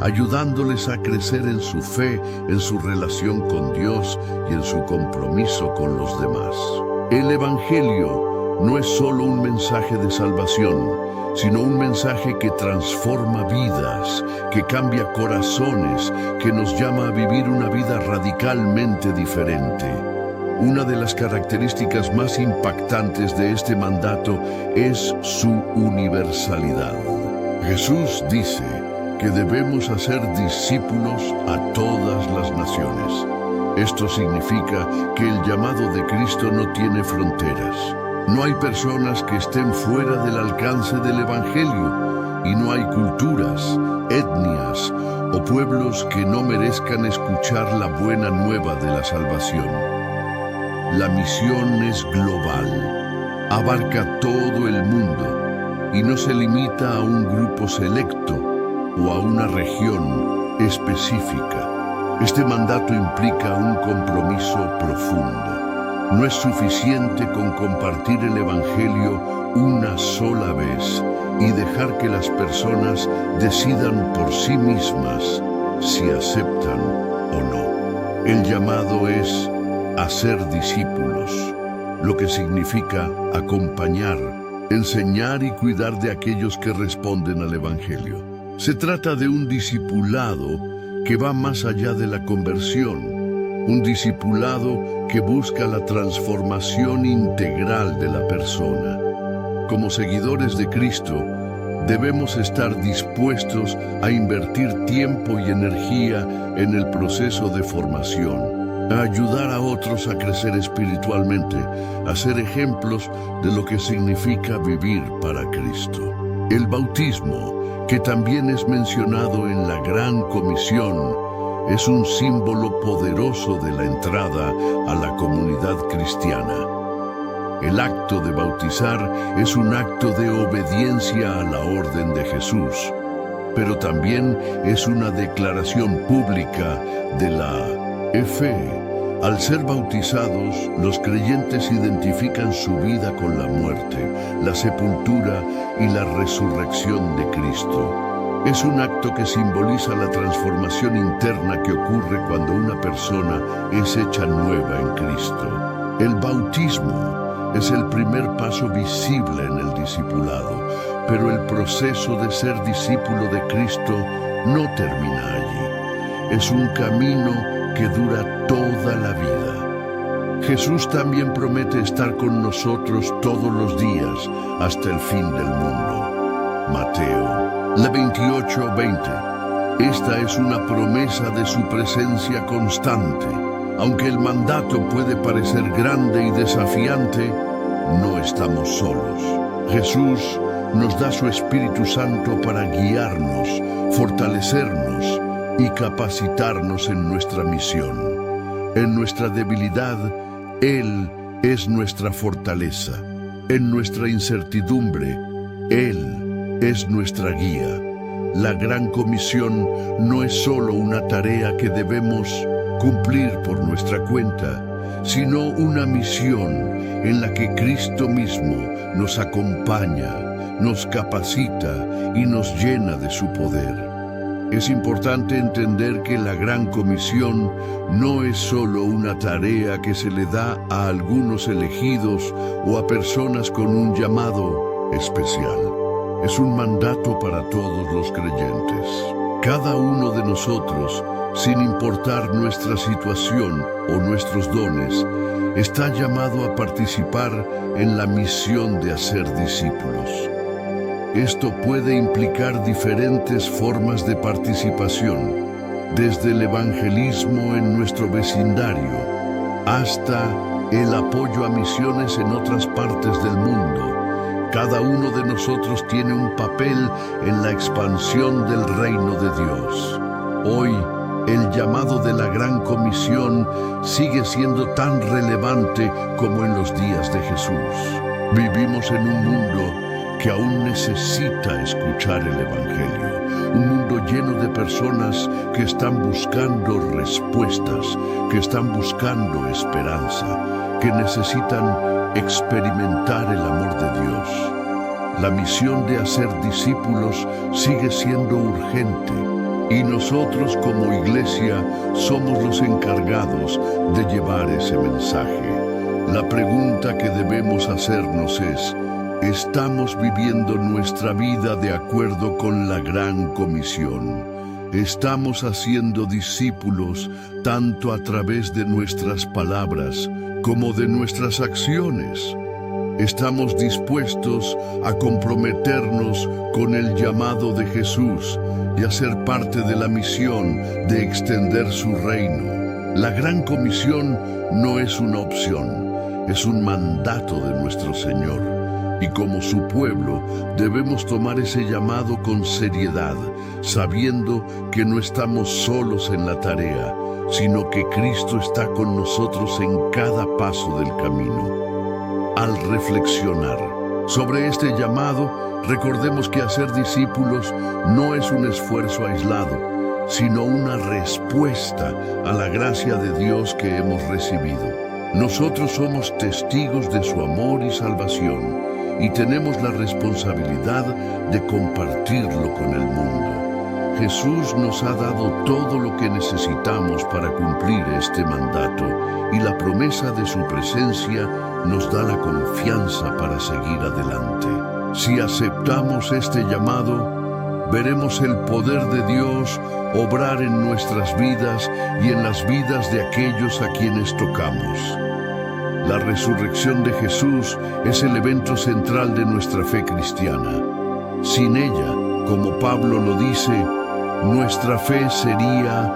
ayudándoles a crecer en su fe, en su relación con Dios y en su compromiso con los demás. El Evangelio no es solo un mensaje de salvación, sino un mensaje que transforma vidas, que cambia corazones, que nos llama a vivir una vida radicalmente diferente. Una de las características más impactantes de este mandato es su universalidad. Jesús dice que debemos hacer discípulos a todas las naciones. Esto significa que el llamado de Cristo no tiene fronteras. No hay personas que estén fuera del alcance del Evangelio, y no hay culturas, etnias o pueblos que no merezcan escuchar la buena nueva de la salvación. La misión es global, abarca todo el mundo y no se limita a un grupo selecto o a una región específica. Este mandato implica un compromiso profundo. No es suficiente con compartir el Evangelio una sola vez y dejar que las personas decidan por sí mismas si aceptan o no. El llamado es hacer discípulos, lo que significa acompañar, enseñar y cuidar de aquellos que responden al Evangelio. Se trata de un discipulado que va más allá de la conversión, un discipulado que busca la transformación integral de la persona. Como seguidores de Cristo, debemos estar dispuestos a invertir tiempo y energía en el proceso de formación, a ayudar a otros a crecer espiritualmente, a ser ejemplos de lo que significa vivir para Cristo. El bautismo, que también es mencionado en la Gran Comisión, es un símbolo poderoso de la entrada a la comunidad cristiana. El acto de bautizar es un acto de obediencia a la orden de Jesús, pero también es una declaración pública de la fe. Al ser bautizados, los creyentes identifican su vida con la muerte, la sepultura y la resurrección de Cristo. Es un acto que simboliza la transformación interna que ocurre cuando una persona es hecha nueva en Cristo. El bautismo es el primer paso visible en el discipulado, pero el proceso de ser discípulo de Cristo no termina allí. Es un camino que dura toda la vida. Jesús también promete estar con nosotros todos los días hasta el fin del mundo. Mateo 28:20. Esta es una promesa de su presencia constante. Aunque el mandato puede parecer grande y desafiante, no estamos solos. Jesús nos da su Espíritu Santo para guiarnos, fortalecernos y capacitarnos en nuestra misión. En nuestra debilidad, Él es nuestra fortaleza. En nuestra incertidumbre, Él es nuestra guía. La Gran Comisión no es solo una tarea que debemos cumplir por nuestra cuenta, sino una misión en la que Cristo mismo nos acompaña, nos capacita y nos llena de su poder. Es importante entender que la Gran Comisión no es solo una tarea que se le da a algunos elegidos o a personas con un llamado especial. Es un mandato para todos los creyentes. Cada uno de nosotros, sin importar nuestra situación o nuestros dones, está llamado a participar en la misión de hacer discípulos. Esto puede implicar diferentes formas de participación, desde el evangelismo en nuestro vecindario hasta el apoyo a misiones en otras partes del mundo. Cada uno de nosotros tiene un papel en la expansión del reino de Dios. Hoy, el llamado de la Gran Comisión sigue siendo tan relevante como en los días de Jesús. Vivimos en un mundo que aún necesita escuchar el Evangelio. Un mundo lleno de personas que están buscando respuestas, que están buscando esperanza, que necesitan experimentar el amor de Dios. La misión de hacer discípulos sigue siendo urgente y nosotros como iglesia somos los encargados de llevar ese mensaje. La pregunta que debemos hacernos es: ¿estamos viviendo nuestra vida de acuerdo con la Gran Comisión? ¿Estamos haciendo discípulos tanto a través de nuestras palabras como de nuestras acciones? ¿Estamos dispuestos a comprometernos con el llamado de Jesús y a ser parte de la misión de extender su reino? La Gran Comisión no es una opción, es un mandato de nuestro Señor. Y como su pueblo, debemos tomar ese llamado con seriedad, sabiendo que no estamos solos en la tarea, sino que Cristo está con nosotros en cada paso del camino. Al reflexionar sobre este llamado, recordemos que hacer discípulos no es un esfuerzo aislado, sino una respuesta a la gracia de Dios que hemos recibido. Nosotros somos testigos de su amor y salvación, y tenemos la responsabilidad de compartirlo con el mundo. Jesús nos ha dado todo lo que necesitamos para cumplir este mandato, y la promesa de su presencia nos da la confianza para seguir adelante. Si aceptamos este llamado, veremos el poder de Dios obrar en nuestras vidas y en las vidas de aquellos a quienes tocamos. La resurrección de Jesús es el evento central de nuestra fe cristiana. Sin ella, como Pablo lo dice, nuestra fe sería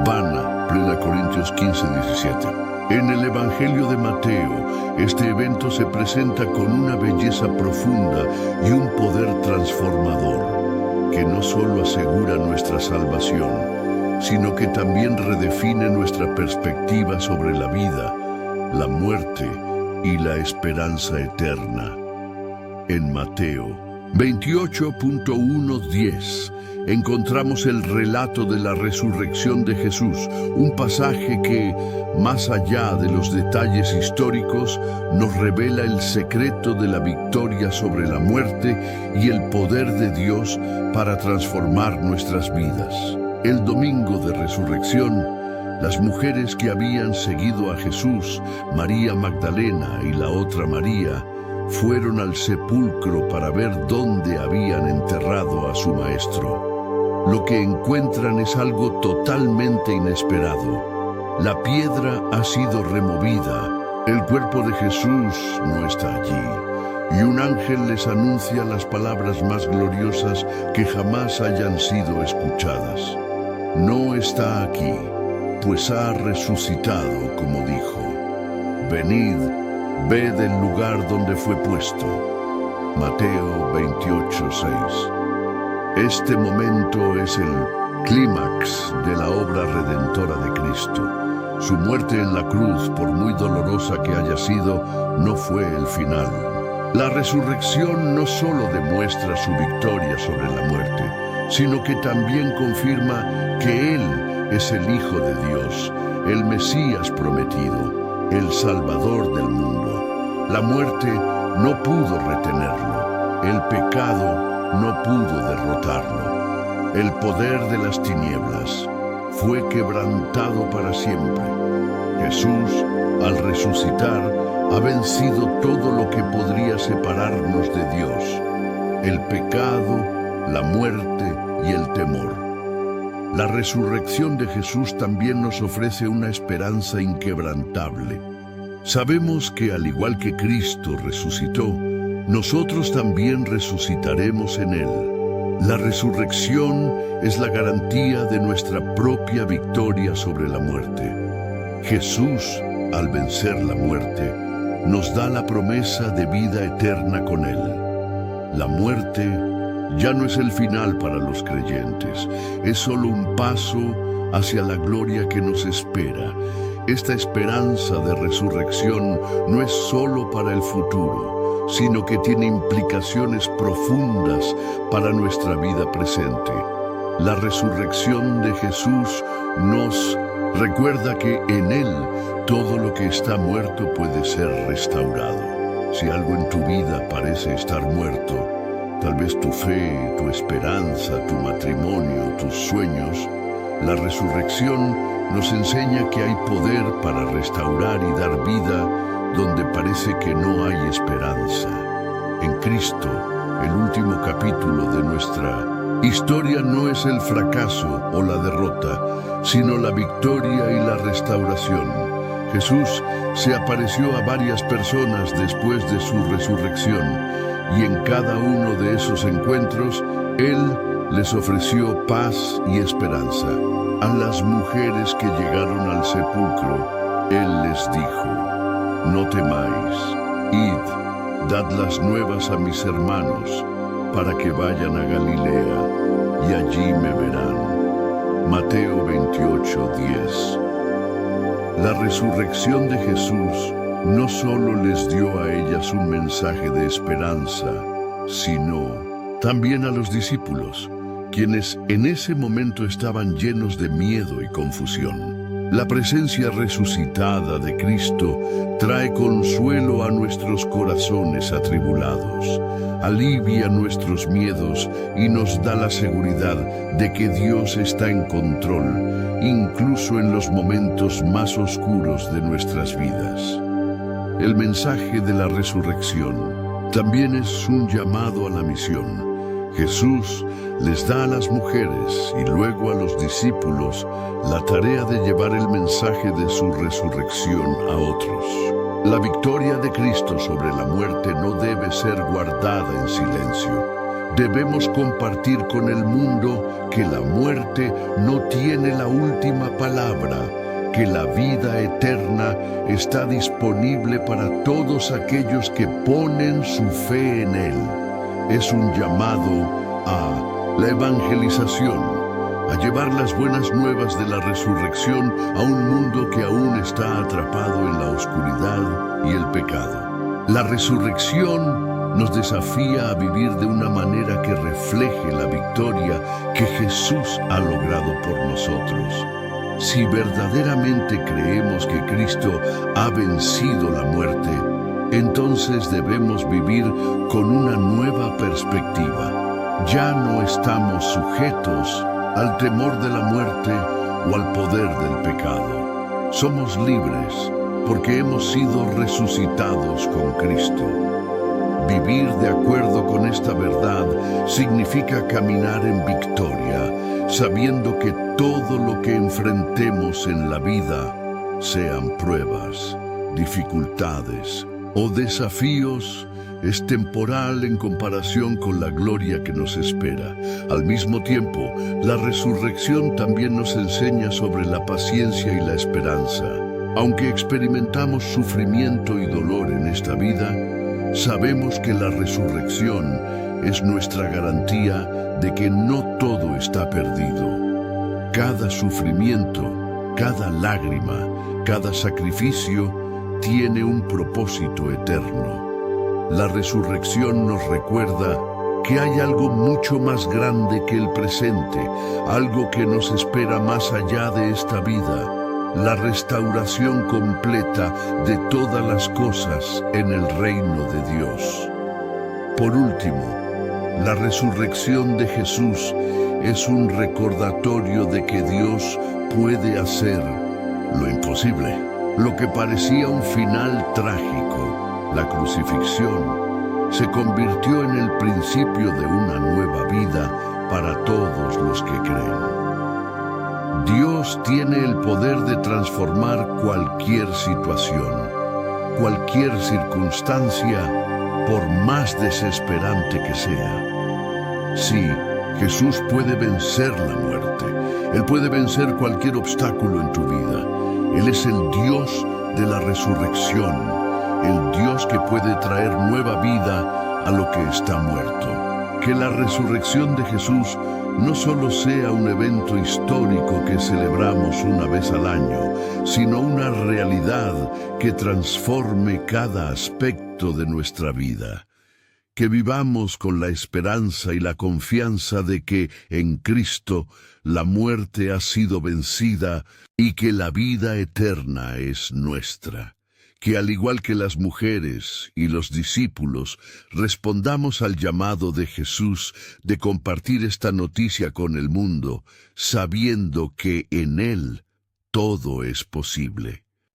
vana. 1 Corintios 15:17. En el Evangelio de Mateo, este evento se presenta con una belleza profunda y un poder transformador, que no solo asegura nuestra salvación, sino que también redefine nuestra perspectiva sobre la vida, la muerte y la esperanza eterna. En Mateo 28.1-10 encontramos el relato de la resurrección de Jesús, un pasaje que, más allá de los detalles históricos, nos revela el secreto de la victoria sobre la muerte y el poder de Dios para transformar nuestras vidas. El domingo de resurrección, las mujeres que habían seguido a Jesús, María Magdalena y la otra María, fueron al sepulcro para ver dónde habían enterrado a su maestro. Lo que encuentran es algo totalmente inesperado. La piedra ha sido removida, el cuerpo de Jesús no está allí, y un ángel les anuncia las palabras más gloriosas que jamás hayan sido escuchadas. No está aquí, pues ha resucitado, como dijo. Venid, ved el lugar donde fue puesto. Mateo 28:6. Este momento es el clímax de la obra redentora de Cristo. Su muerte en la cruz, por muy dolorosa que haya sido, no fue el final. La resurrección no solo demuestra su victoria sobre la muerte, sino que también confirma que Él es el Hijo de Dios, el Mesías prometido, el Salvador del mundo. La muerte no pudo retenerlo, el pecado no pudo derrotarlo. El poder de las tinieblas fue quebrantado para siempre. Jesús, al resucitar, ha vencido todo lo que podría separarnos de Dios: el pecado, la muerte y el temor. La resurrección de Jesús también nos ofrece una esperanza inquebrantable. Sabemos que al igual que Cristo resucitó, nosotros también resucitaremos en Él. La resurrección es la garantía de nuestra propia victoria sobre la muerte. Jesús, al vencer la muerte, nos da la promesa de vida eterna con Él. La muerte ya no es el final para los creyentes, es solo un paso hacia la gloria que nos espera. Esta esperanza de resurrección no es solo para el futuro, sino que tiene implicaciones profundas para nuestra vida presente. La resurrección de Jesús nos recuerda que en Él todo lo que está muerto puede ser restaurado. Si algo en tu vida parece estar muerto, tal vez tu fe, tu esperanza, tu matrimonio, tus sueños, la resurrección nos enseña que hay poder para restaurar y dar vida donde parece que no hay esperanza. En Cristo, el último capítulo de nuestra historia no es el fracaso o la derrota, sino la victoria y la restauración. Jesús se apareció a varias personas después de su resurrección, y en cada uno de esos encuentros, Él les ofreció paz y esperanza. A las mujeres que llegaron al sepulcro, Él les dijo: no temáis, id, dad las nuevas a mis hermanos, para que vayan a Galilea, y allí me verán. Mateo 28:10. La resurrección de Jesús no solo les dio a ellas un mensaje de esperanza, sino también a los discípulos, quienes en ese momento estaban llenos de miedo y confusión. La presencia resucitada de Cristo trae consuelo a nuestros corazones atribulados, alivia nuestros miedos y nos da la seguridad de que Dios está en control, incluso en los momentos más oscuros de nuestras vidas. El mensaje de la resurrección también es un llamado a la misión. Jesús les da a las mujeres y luego a los discípulos la tarea de llevar el mensaje de su resurrección a otros. La victoria de Cristo sobre la muerte no debe ser guardada en silencio. Debemos compartir con el mundo que la muerte no tiene la última palabra, que la vida eterna está disponible para todos aquellos que ponen su fe en Él. Es un llamado a la evangelización, a llevar las buenas nuevas de la resurrección a un mundo que aún está atrapado en la oscuridad y el pecado. La resurrección nos desafía a vivir de una manera que refleje la victoria que Jesús ha logrado por nosotros. Si verdaderamente creemos que Cristo ha vencido la muerte, entonces debemos vivir con una nueva perspectiva. Ya no estamos sujetos al temor de la muerte o al poder del pecado. Somos libres porque hemos sido resucitados con Cristo. Vivir de acuerdo con esta verdad significa caminar en victoria, sabiendo que todo lo que enfrentemos en la vida, sean pruebas, dificultades o desafíos, es temporal en comparación con la gloria que nos espera. Al mismo tiempo, la resurrección también nos enseña sobre la paciencia y la esperanza. Aunque experimentamos sufrimiento y dolor en esta vida, sabemos que la resurrección es nuestra garantía de que no todo está perdido. Cada sufrimiento, cada lágrima, cada sacrificio tiene un propósito eterno. La resurrección nos recuerda que hay algo mucho más grande que el presente, algo que nos espera más allá de esta vida, la restauración completa de todas las cosas en el reino de Dios. Por último, la resurrección de Jesús es un recordatorio de que Dios puede hacer lo imposible. Lo que parecía un final trágico, la crucifixión, se convirtió en el principio de una nueva vida para todos los que creen. Dios tiene el poder de transformar cualquier situación, cualquier circunstancia, por más desesperante que sea. Sí, Jesús puede vencer la muerte. Él puede vencer cualquier obstáculo en tu vida. Él es el Dios de la resurrección, el Dios que puede traer nueva vida a lo que está muerto. Que la resurrección de Jesús no solo sea un evento histórico que celebramos una vez al año, sino una realidad que transforme cada aspecto de nuestra vida. Que vivamos con la esperanza y la confianza de que en Cristo la muerte ha sido vencida y que la vida eterna es nuestra. Que al igual que las mujeres y los discípulos, respondamos al llamado de Jesús de compartir esta noticia con el mundo, sabiendo que en Él todo es posible.